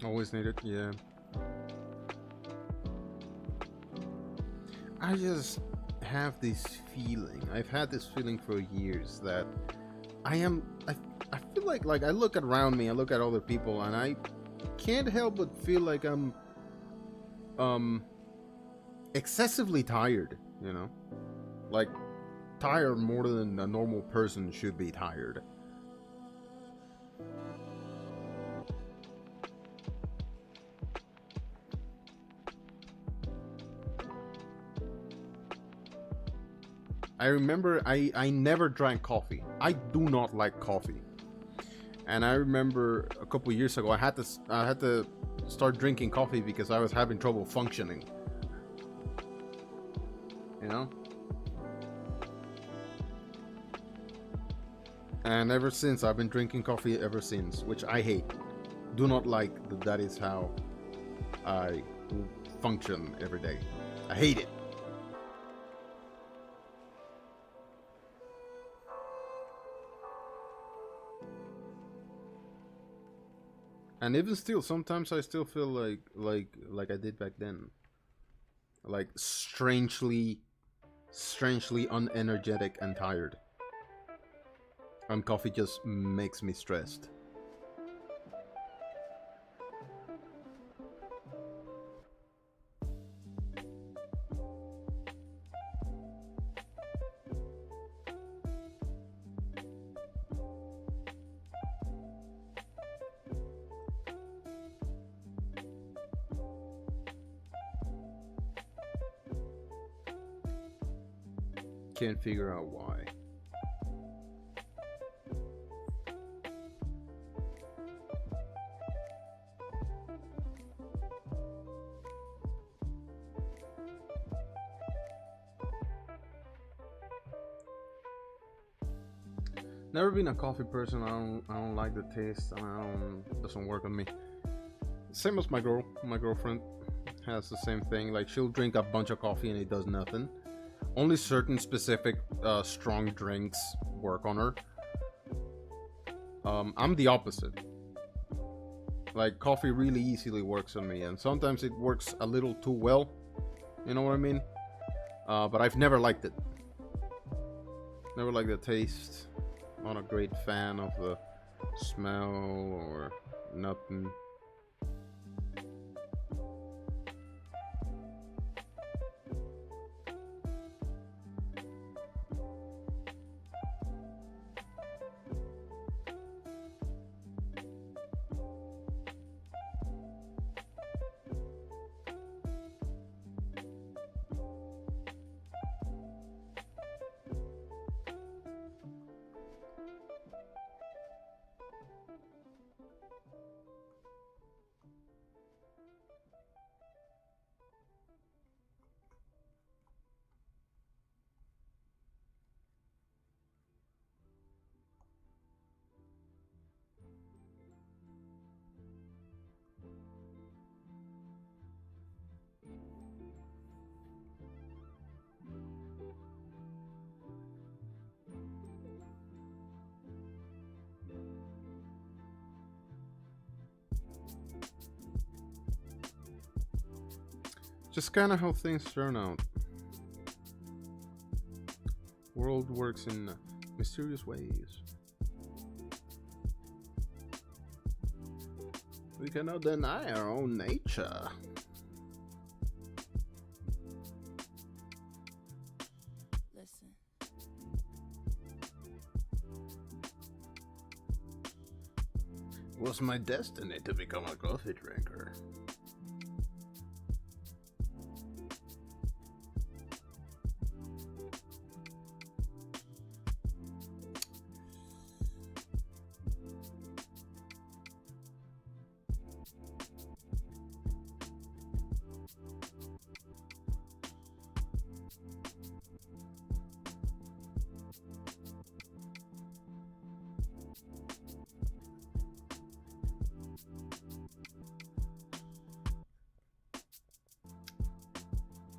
Speaker 1: Always need it, yeah. I just have this feeling. I've had this feeling for years that I feel like I look around me, I look at other people, and I can't help but feel like I'm excessively tired, you know? Like tired more than a normal person should be tired. I remember I never drank coffee. I do not like coffee. And I remember a couple years ago I had to start drinking coffee because I was having trouble functioning. You know? And ever since I've been drinking coffee ever since, which I hate. Do not like that is how I function every day. I hate it. And even still, sometimes I still feel like I did back then. Like strangely unenergetic and tired. And coffee just makes me stressed. Can't figure out why. Never been a coffee person. I don't like the taste. I don't. Doesn't work on me. Same as my girlfriend has the same thing. Like she'll drink a bunch of coffee and it does nothing. Only certain specific strong drinks work on her. I'm the opposite. Like coffee really easily works on me, and sometimes it works a little too well. You know what I mean? But I've never liked it. Never liked the taste. Not a great fan of the smell or nothing. Just kind of how things turn out. World works in mysterious ways. We cannot deny our own nature.
Speaker 2: Listen.
Speaker 1: It was my destiny to become a coffee drinker.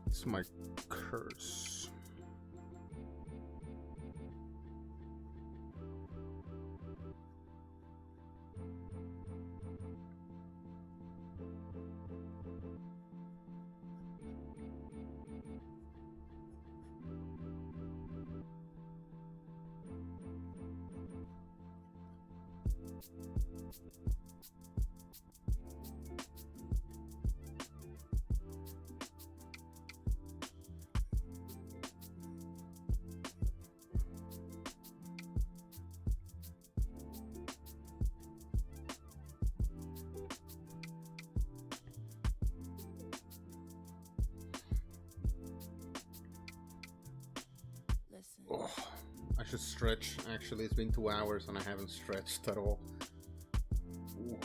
Speaker 1: It's my curse. Oh, I should stretch. Actually, it's been 2 hours and I haven't stretched at all. Ooh.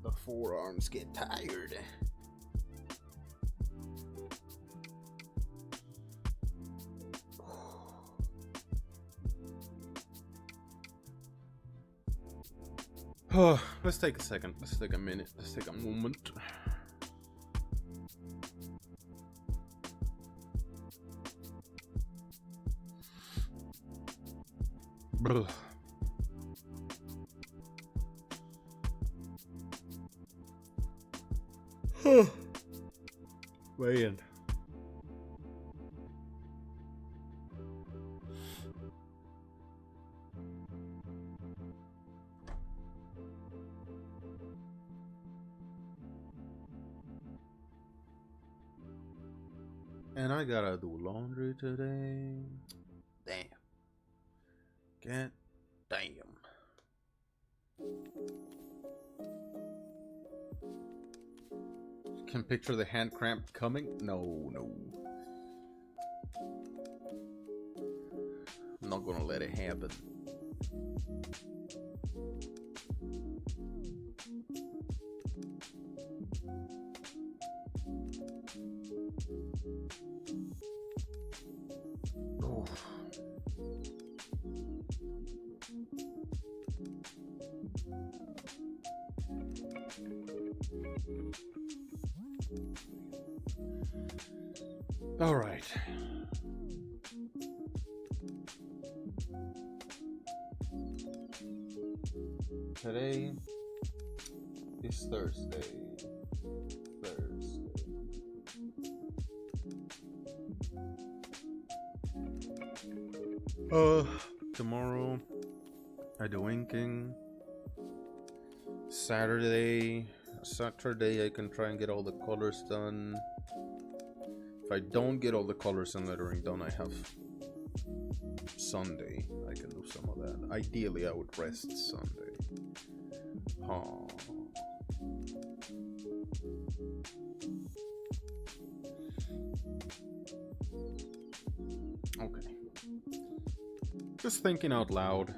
Speaker 1: The forearms get tired. Oh, let's take a second. Let's take a minute. Let's take a moment. Blah. Man. And I gotta do laundry today. Damn. God damn. Can picture the hand cramp coming? No, no. I'm not gonna let it happen. Oh. All right. Today is Thursday. Tomorrow I do inking. Saturday I can try and get all the colors done. If I don't get all the colors and lettering done, I have Sunday. I can do some of that. Ideally, I would rest Sunday. Oh. Okay. Just thinking out loud.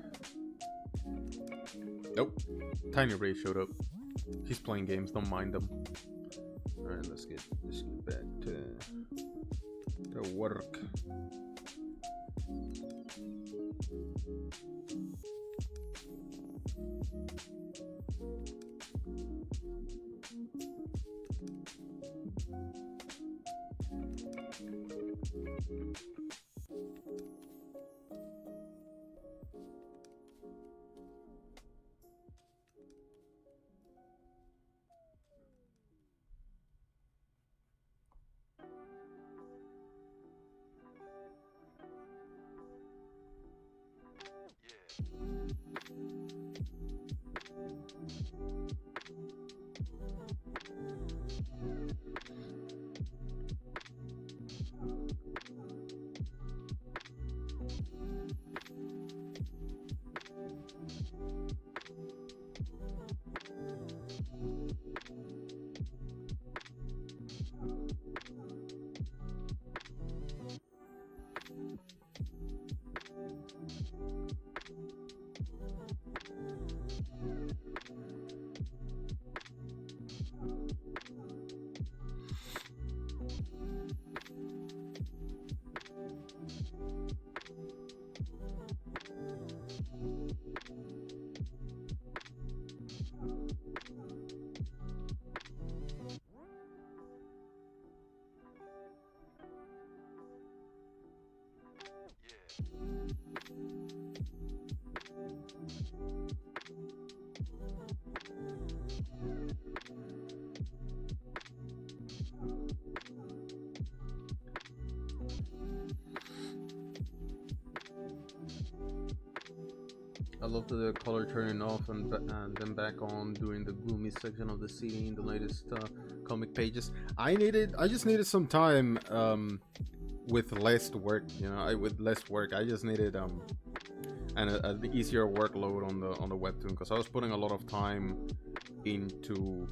Speaker 1: Nope. Tiny Ray showed up. He's playing games, don't mind him. Alright, let's get back to work. I love the color turning off and then back on during the gloomy section of the CD in the latest comic pages. I just needed some time with less work, you know. With less work, I just needed an easier workload on the Webtoon, because I was putting a lot of time into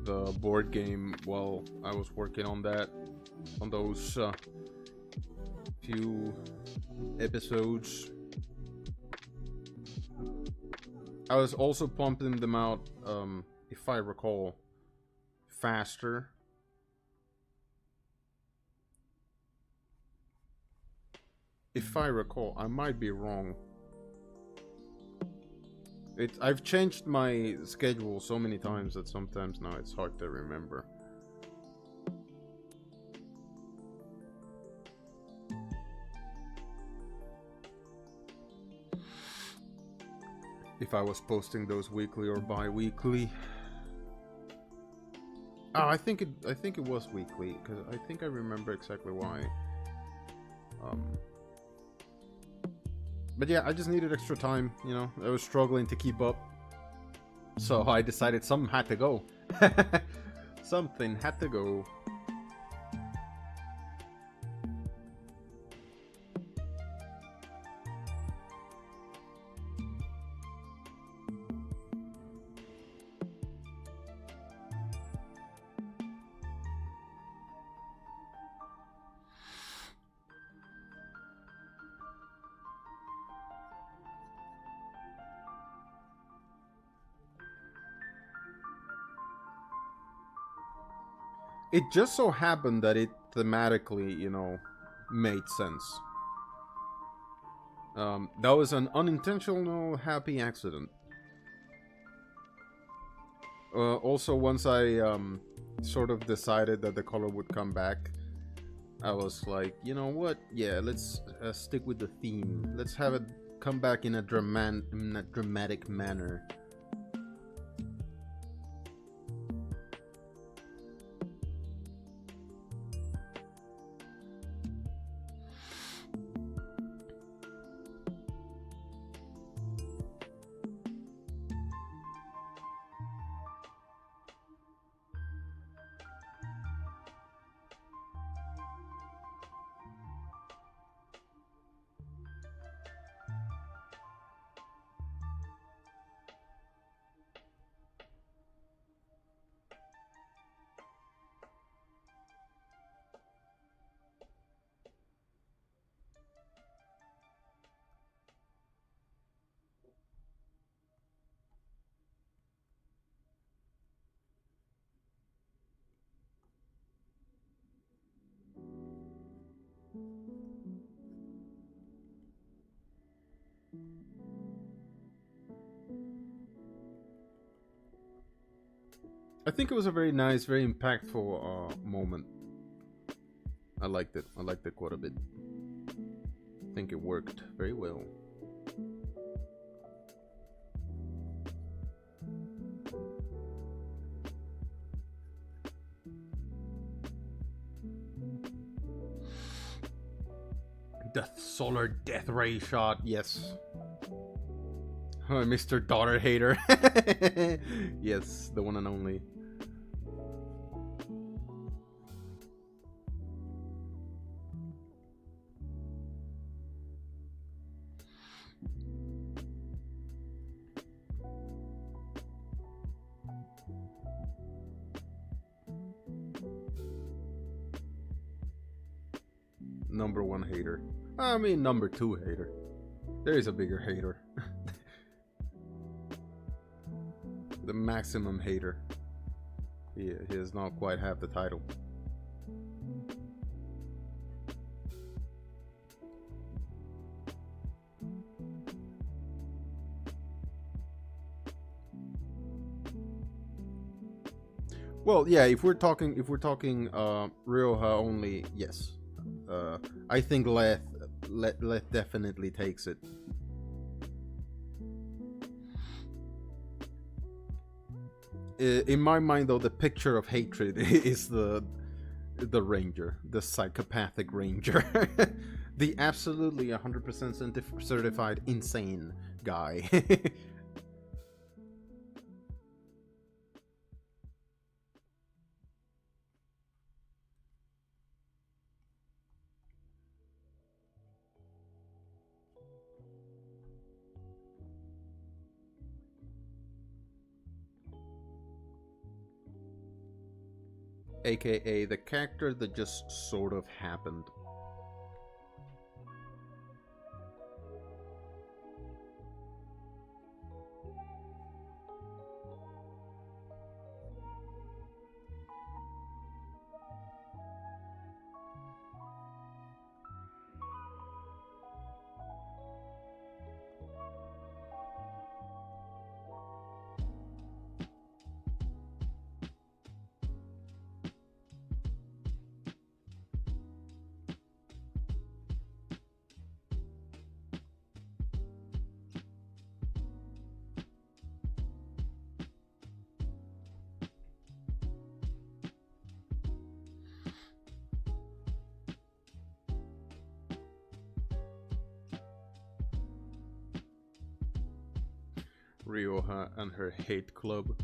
Speaker 1: the board game while I was working on those few episodes. I was also pumping them out, if I recall, faster. If I recall, I might be wrong. I've changed my schedule so many times that sometimes now it's hard to remember. If I was posting those weekly or bi-weekly. Oh, I think it was weekly, because I think I remember exactly why. But yeah, I just needed extra time, you know. I was struggling to keep up, so I decided something had to go. Something had to go. It just so happened that it thematically, you know, made sense. That was an unintentional, happy accident. Also, once I sort of decided that the color would come back, I was like, you know what? Yeah, let's stick with the theme. Let's have it come back in a dramatic manner. I think it was a very nice, very impactful moment. I liked it. I liked it quite a bit. I think it worked very well. The solar death ray shot, yes. Oh, Mr. Daughter Hater. Yes, the one and only. Number one hater. I mean, number two hater. There is a bigger hater. The maximum hater. He does not quite have the title. Well, yeah. If we're talking Ryoha only, yes. I think Leth definitely takes it. In my mind, though, the picture of hatred is the ranger, the psychopathic ranger, the absolutely 100% certified insane guy. AKA the character that just sort of happened. Ryoha and her hate club.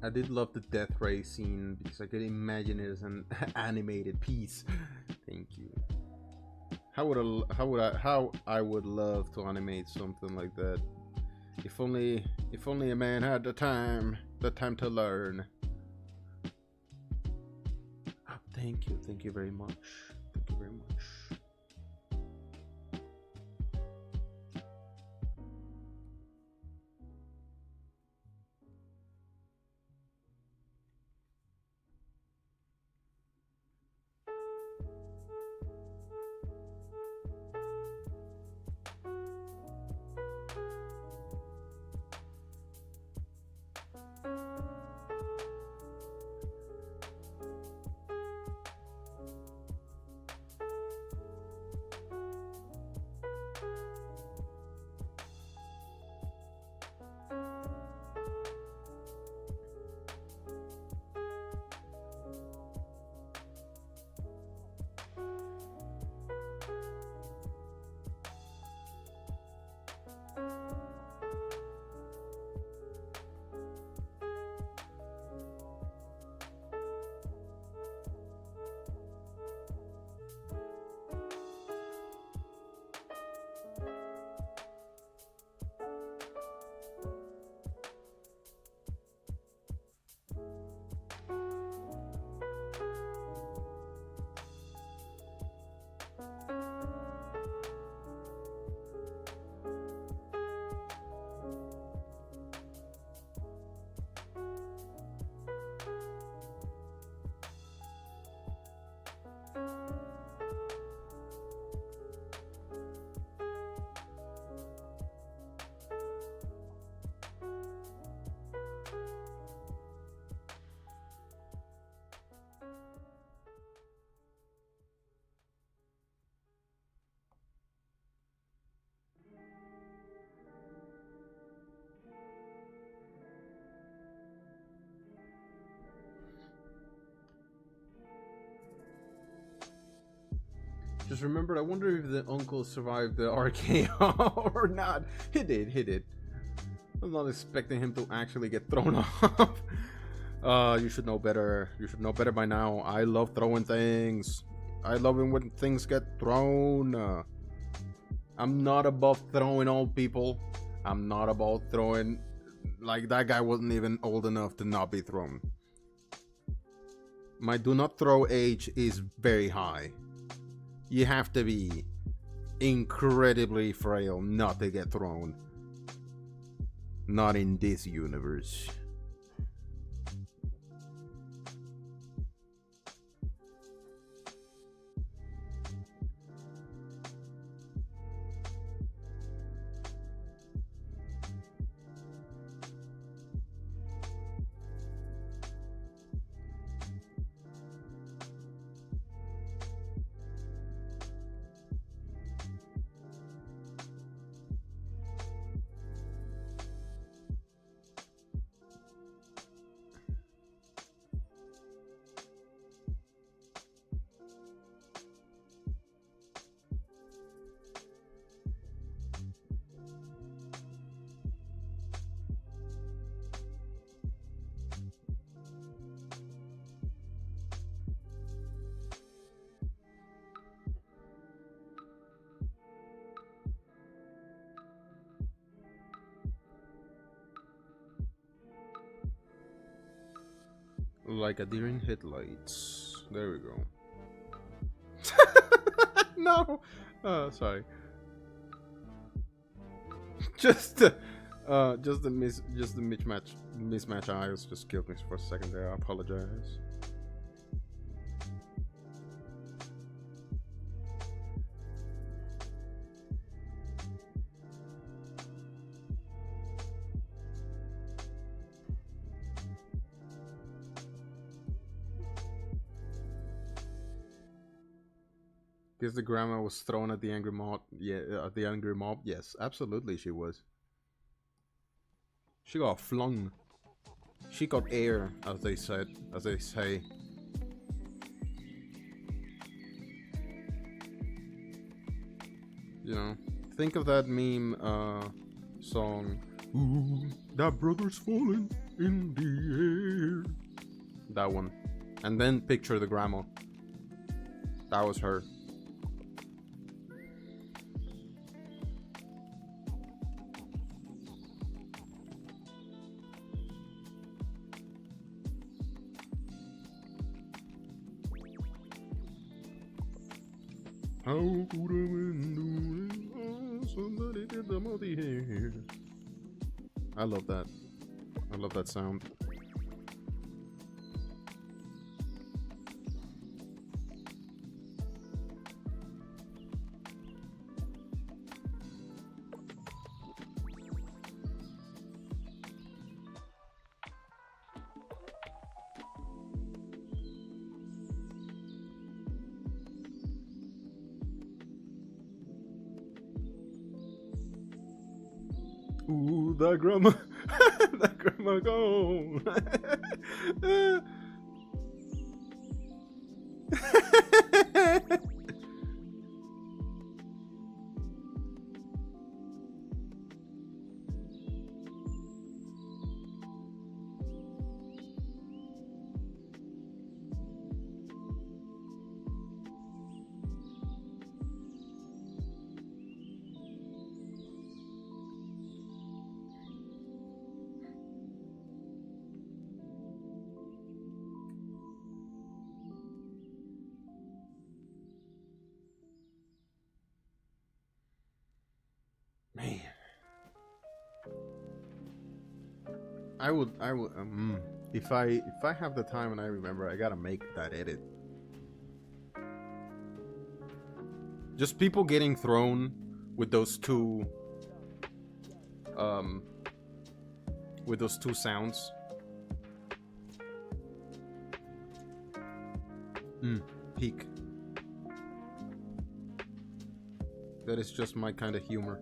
Speaker 1: I did love the death ray scene because I could imagine it as an animated piece. Thank you. How I would love to animate something like that. If only a man had the time to learn. Oh, thank you very much. Thank you very much. Just remembered, I wonder if the uncle survived the RKO or not. He did. I was not expecting him to actually get thrown off. You should know better. You should know better by now. I love throwing things. I love it when things get thrown. I'm not above throwing old people. I'm not about throwing... Like, that guy wasn't even old enough to not be thrown. My do not throw age is very high. You have to be incredibly frail not to get thrown. Not in this universe. Like a deer in headlights. There we go. No! Sorry. Just the mismatch eyes just killed me for a second there. I apologize. Guess the grandma was thrown at the angry mob. Yeah, at the angry mob. Yes, absolutely, she was. She got flung. She got air, as they say. You know, think of that meme song. Ooh, that brother's falling. in the air. That one. And then picture the grandma. That was her. How could a window somebody did the muddy hair? I love that. I love that sound. Ooh, that grandma, that grandma gone. Man, I would, if I have the time and I remember, I gotta make that edit. Just people getting thrown with those two, sounds. Peak. That is just my kind of humor.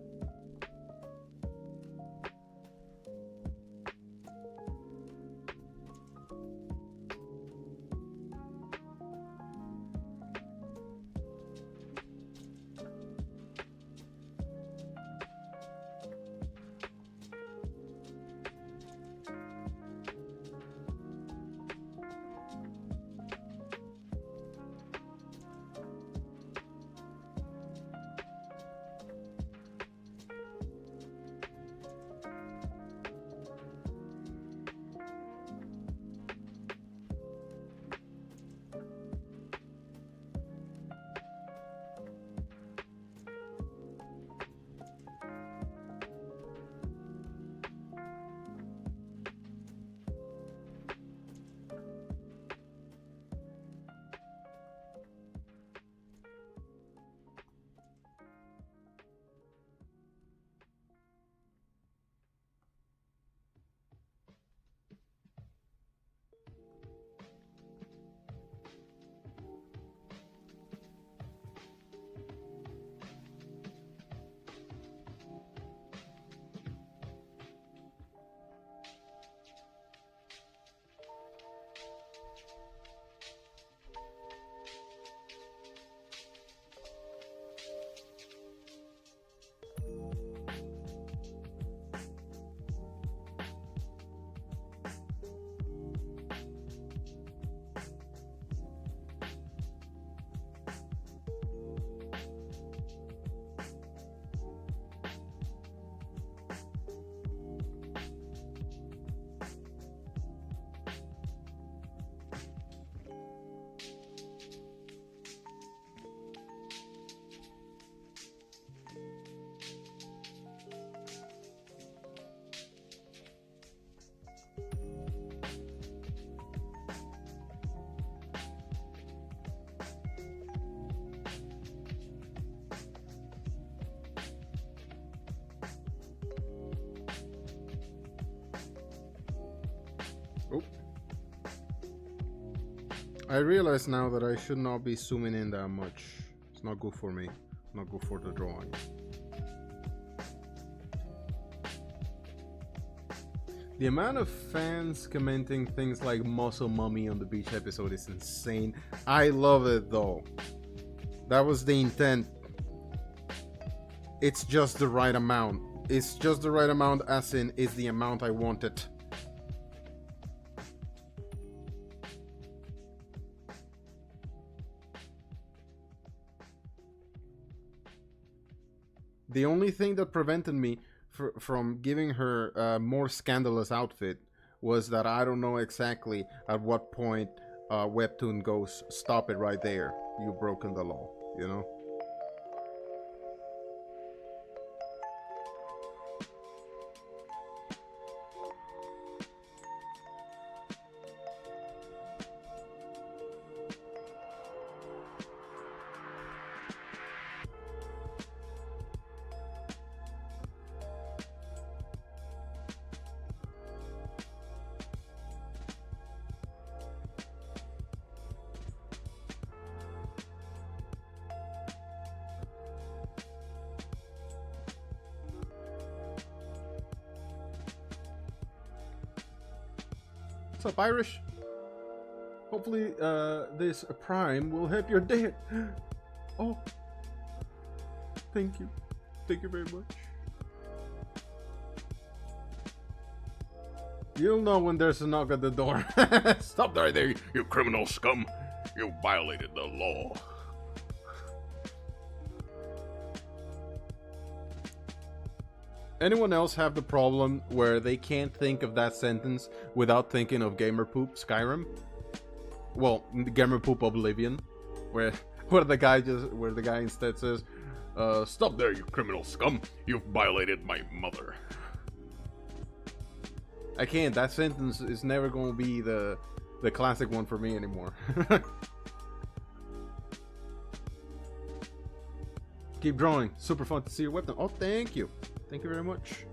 Speaker 1: Oh. I realize now that I should not be zooming in that much. It's not good for me. Not good for the drawing. The amount of fans commenting things like Muscle Mummy on the beach episode is insane. I love it though. That was the intent. It's just the right amount. It's just the right amount, as in, is the amount I wanted. The only thing that prevented me from giving her a more scandalous outfit was that I don't know exactly at what point Webtoon goes, stop it right there. You've broken the law, you know? What's up, Irish? Hopefully, this Prime will help your day. Oh, thank you. Thank you very much. You'll know when there's a knock at the door.
Speaker 3: Stop right there, you criminal scum. You violated the law.
Speaker 1: Anyone else have the problem where they can't think of that sentence without thinking of Gamer Poop Skyrim? Well, Gamer Poop Oblivion, where the guy instead says,
Speaker 3: Stop there, you criminal scum. You've violated my mother.
Speaker 1: I can't. That sentence is never going to be the classic one for me anymore. Keep drawing. Super fun to see your Webtoon. Oh, thank you. Thank you very much.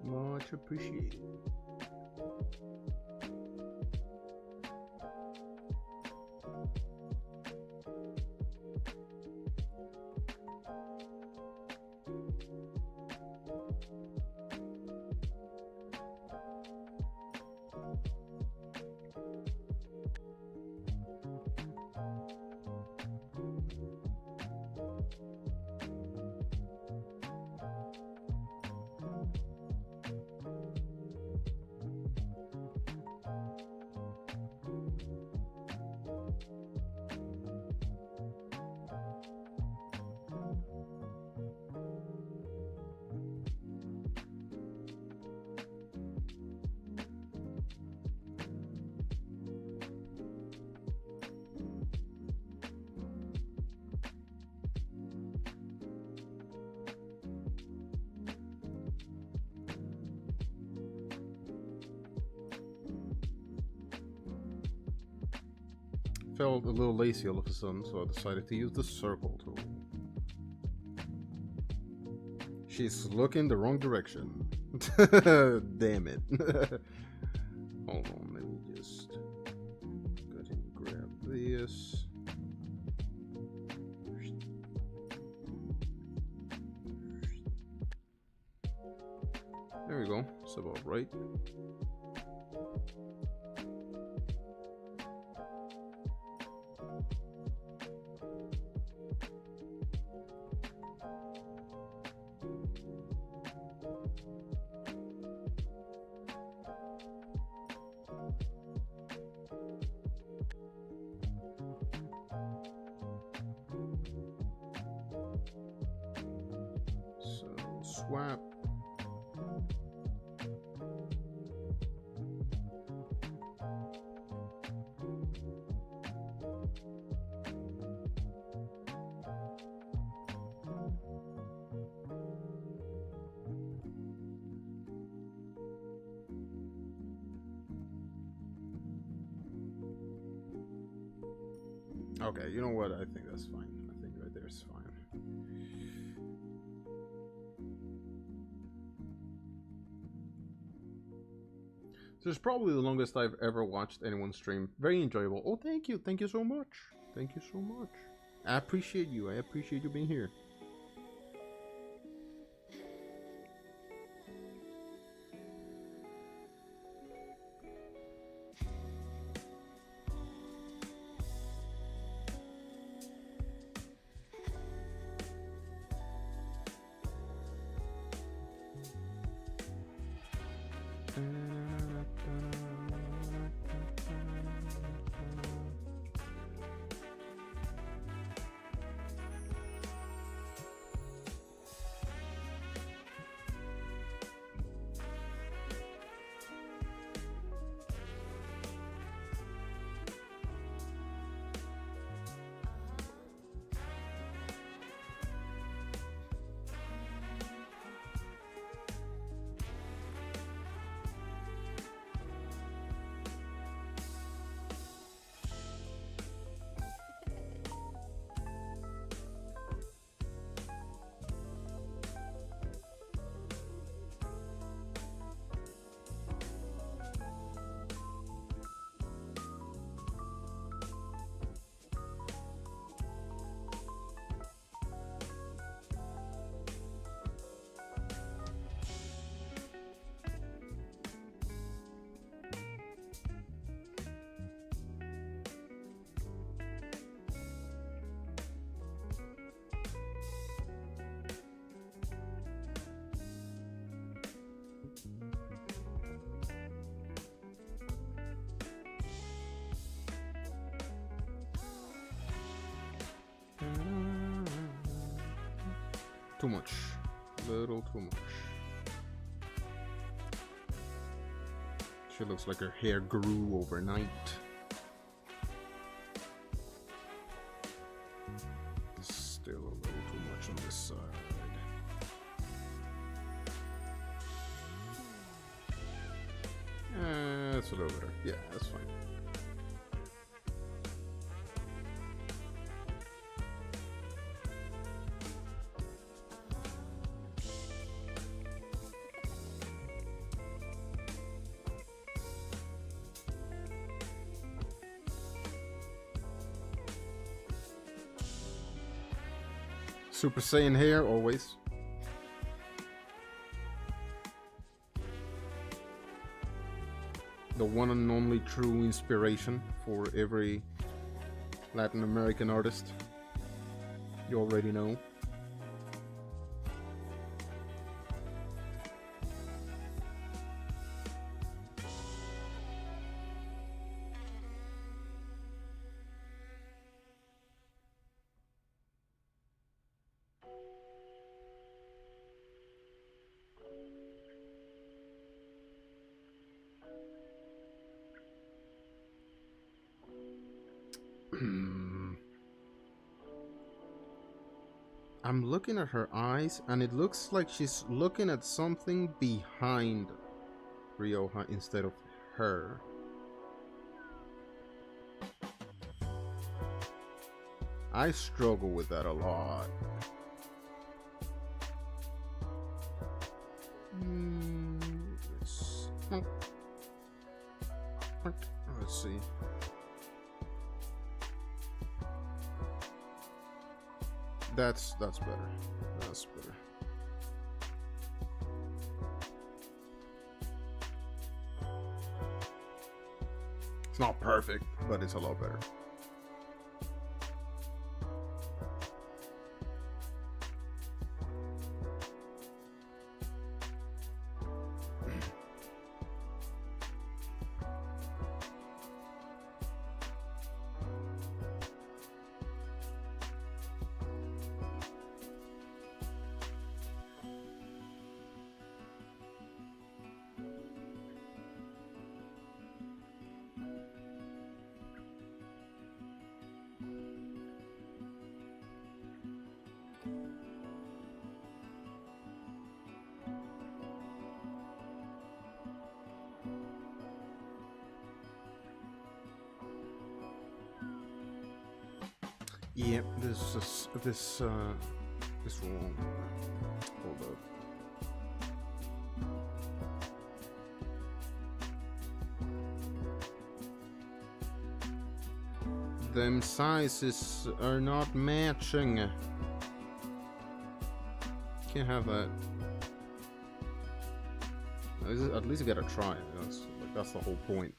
Speaker 1: Much appreciated. Felt a little lazy all of a sudden, so I decided to use the circle tool. She's looking the wrong direction. Damn it. Hold on, let me just go ahead and grab this. There we go. It's about right. Swap. Okay, you know what? I think that's fine. I think right there is fine. This is probably the longest I've ever watched anyone stream. Very enjoyable. Oh, thank you. Thank you so much. Thank you so much. I appreciate you. I appreciate you being here. Too much. Little too much. She looks like her hair grew overnight. Still a little too much on this side. That's a little better. Yeah, that's fine. Super Saiyan hair, always. The one and only true inspiration for every Latin American artist. You already know. I'm looking at her eyes, and it looks like she's looking at something behind Ryoha instead of her. I struggle with that a lot. Let's see. That's better. That's better. It's not perfect, but it's a lot better. Yeah, this wrong. Hold up. them sizes are not matching. Can't have that. At least you gotta try it. That's the whole point.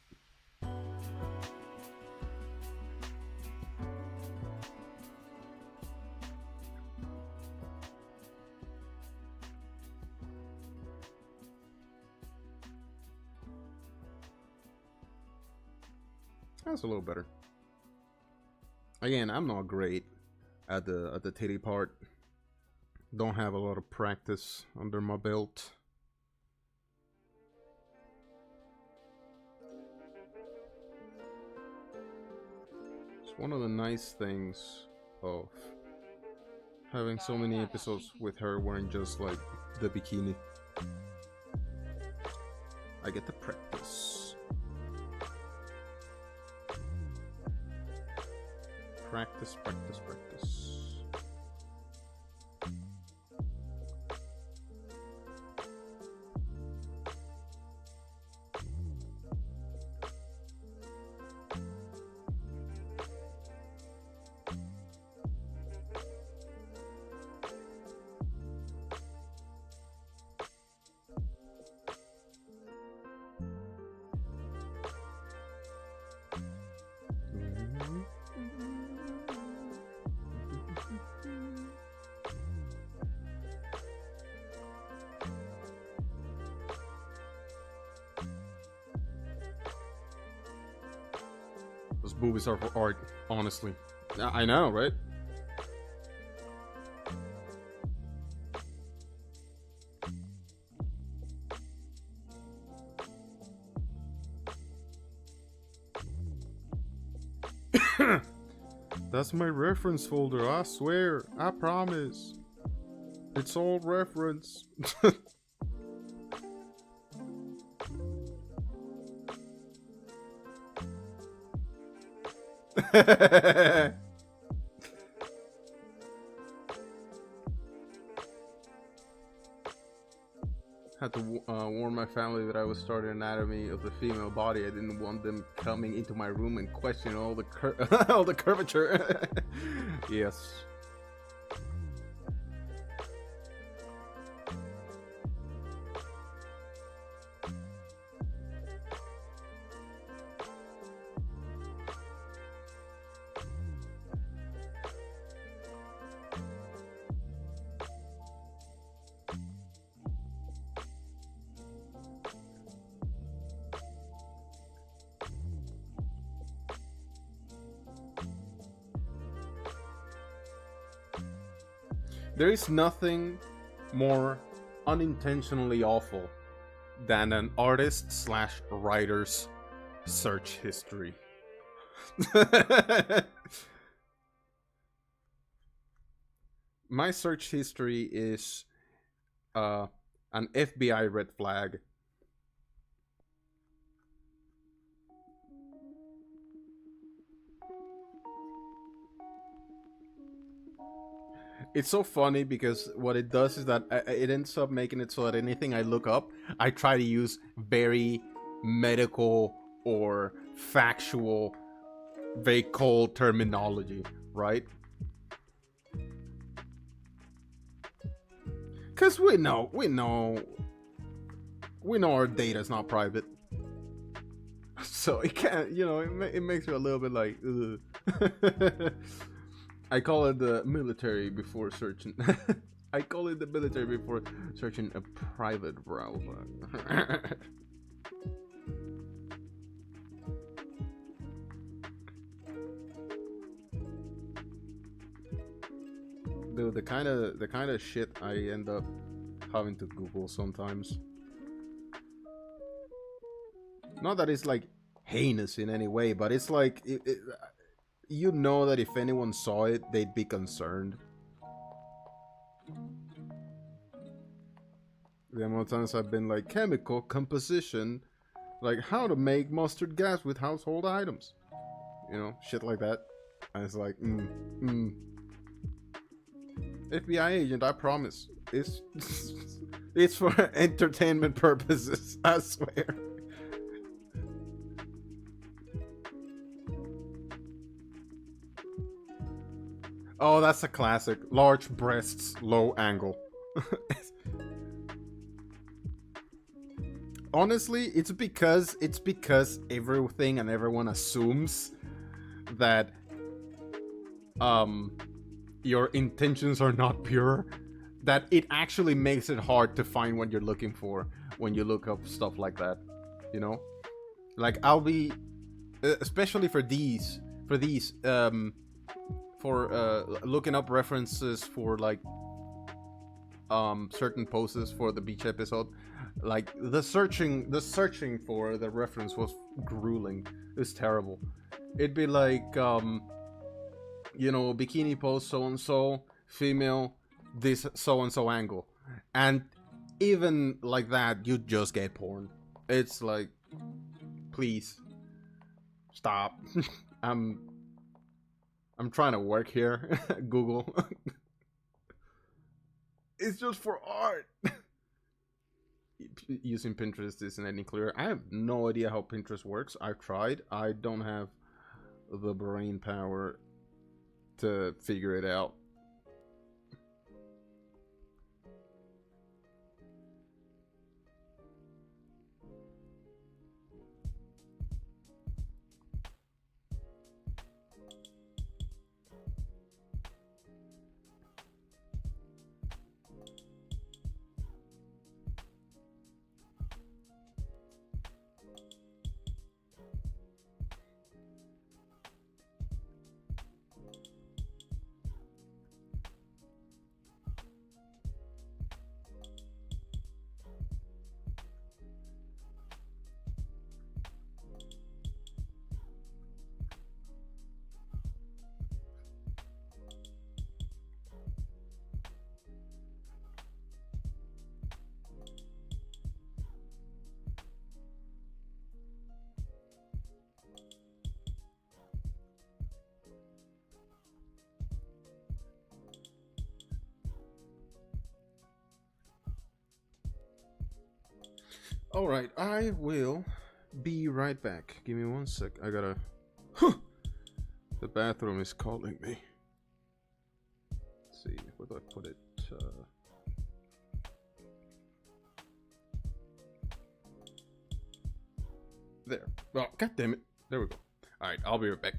Speaker 1: That's a little better. Again, I'm not great at the titty part. Don't have a lot of practice under my belt. It's one of the nice things of having so many episodes with her wearing just like the bikini. I get to practice. Practice, practice, practice. Those boobies are for art, honestly. I know, right? That's my reference folder, I swear. I promise. It's all reference. Had to warn my family that I was starting anatomy of the female body. I didn't want them coming into my room and questioning all the all the curvature. Yes. There is nothing more unintentionally awful than an artist slash writer's search history. My search history is an FBI red flag. It's so funny because what it does is that it ends up making it so that anything I look up, I try to use very medical or factual, very cold terminology, right? Because we know our data is not private. So it can't, it makes me a little bit like, ugh. I call it the military before searching. I call it the military before searching a private browser. Dude, the kind of shit I end up having to Google sometimes. Not that it's like heinous in any way, but it's like you know that if anyone saw it, they'd be concerned. The amount of times I've been like, chemical composition, like how to make mustard gas with household items. Shit like that. And it's like, FBI agent, I promise. It's for entertainment purposes, I swear. Oh, that's a classic. Large breasts, low angle. Honestly, it's because everything and everyone assumes that your intentions are not pure, that it actually makes it hard to find what you're looking for when you look up stuff like that, you know? Like, I'll be especially for looking up references for like certain poses for the beach episode. Like the searching for the reference was grueling. It's terrible. It'd be like bikini pose so and so, female, this so and so angle, and even like that you just get porn. It's like, please stop. I'm trying to work here. Google. It's just for art. Using Pinterest isn't any clearer. I have no idea how Pinterest works. I've tried. I don't have the brain power to figure it out. Alright, I will be right back. Give me 1 sec. I gotta... The bathroom is calling me. Let's see, where do I put it? There. Oh, god damn it. There we go. Alright, I'll be right back.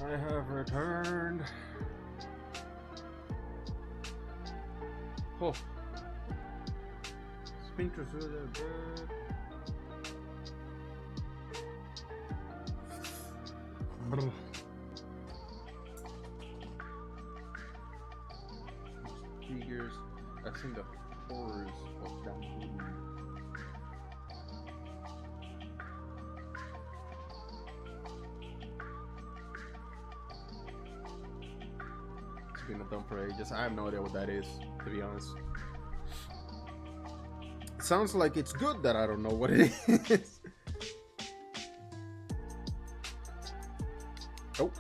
Speaker 1: I have returned. Oh. Sphincters are there, good. Figures. I've seen the horrors of that movie. It's been done for ages. I have no idea what that is, to be honest. It sounds like it's good that I don't know what it is. Oh.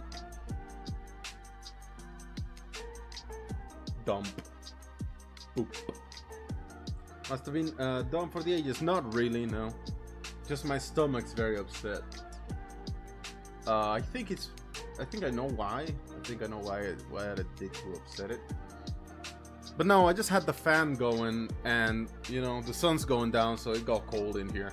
Speaker 1: Dump. Boop. Must have been dumb for the ages. Not really, no. Just my stomach's very upset. I think I know why. I think I know why I did to upset it. But no, I just had the fan going, and you know the sun's going down, so it got cold in here.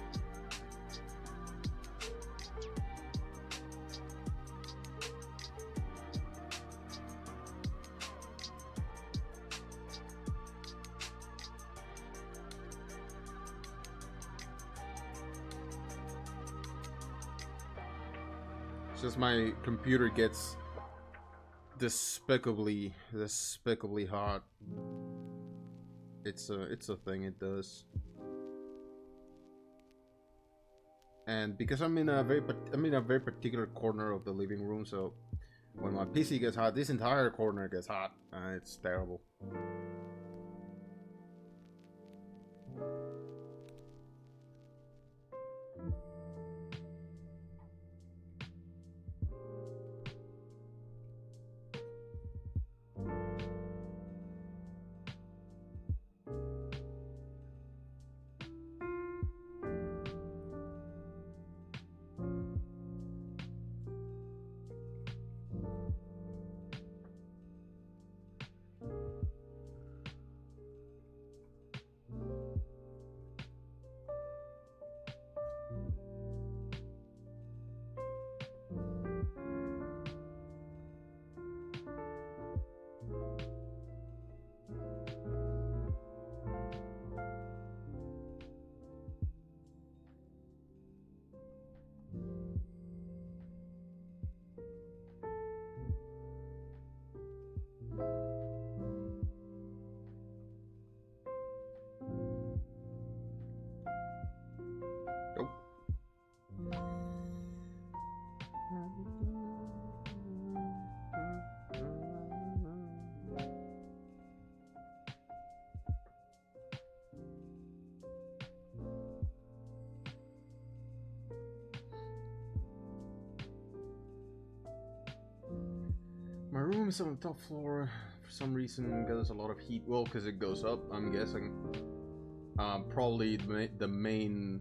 Speaker 1: It's just my computer gets despicably hot. It's a thing it does. And because I'm in a very particular corner of the living room, so when my PC gets hot, this entire corner gets hot. It's terrible. My room is on the top floor. For some reason, there's a lot of heat. Well, because it goes up, I'm guessing. Probably the main,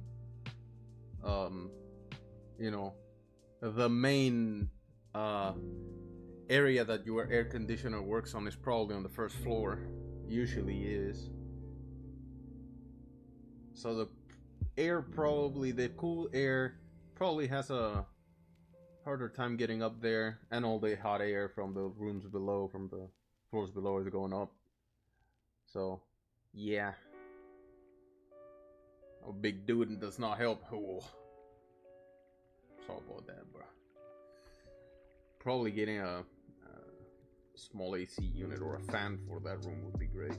Speaker 1: you know, the main area that your air conditioner works on is probably on the first floor. Usually is. So the cool air probably has a harder time getting up there, and all the hot air from the rooms below, from the floors below, is going up. So, yeah. A big dude does not help. Oh. Sorry about that, bro. Probably getting a small AC unit or a fan for that room would be great.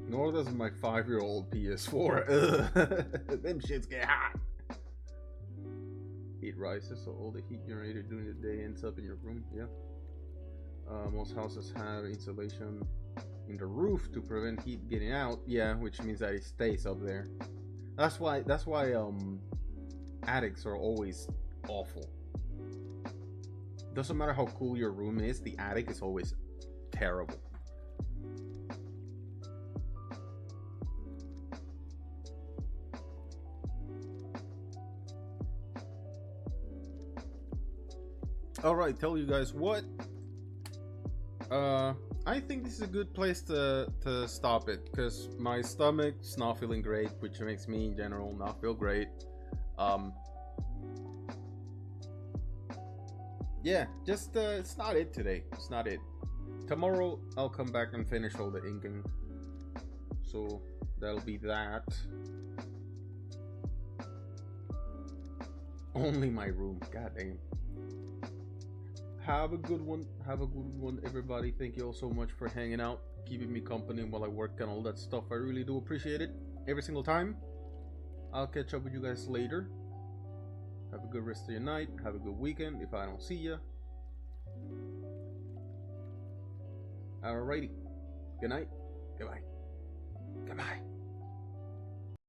Speaker 1: Nor does my 5-year-old PS4. Them shits get hot. Heat rises, so all the heat generated during the day ends up in your room. Yeah. Most houses have insulation in the roof to prevent heat getting out. Yeah, which means that it stays up there. That's why attics are always awful. Doesn't matter how cool your room is, the attic is always terrible. Alright, tell you guys what. I think this is a good place to stop it, because my stomach's not feeling great, which makes me in general not feel great. yeah, just it's not it today. It's not it. Tomorrow I'll come back and finish all the inking. So that'll be that. Only my room. God damn. Have a good one. Have a good one, everybody. Thank you all so much for hanging out, keeping me company while I work and all that stuff. I really do appreciate it. Every single time. I'll catch up with you guys later. Have a good rest of your night. Have a good weekend if I don't see ya. Alrighty. Good night. Goodbye. Goodbye.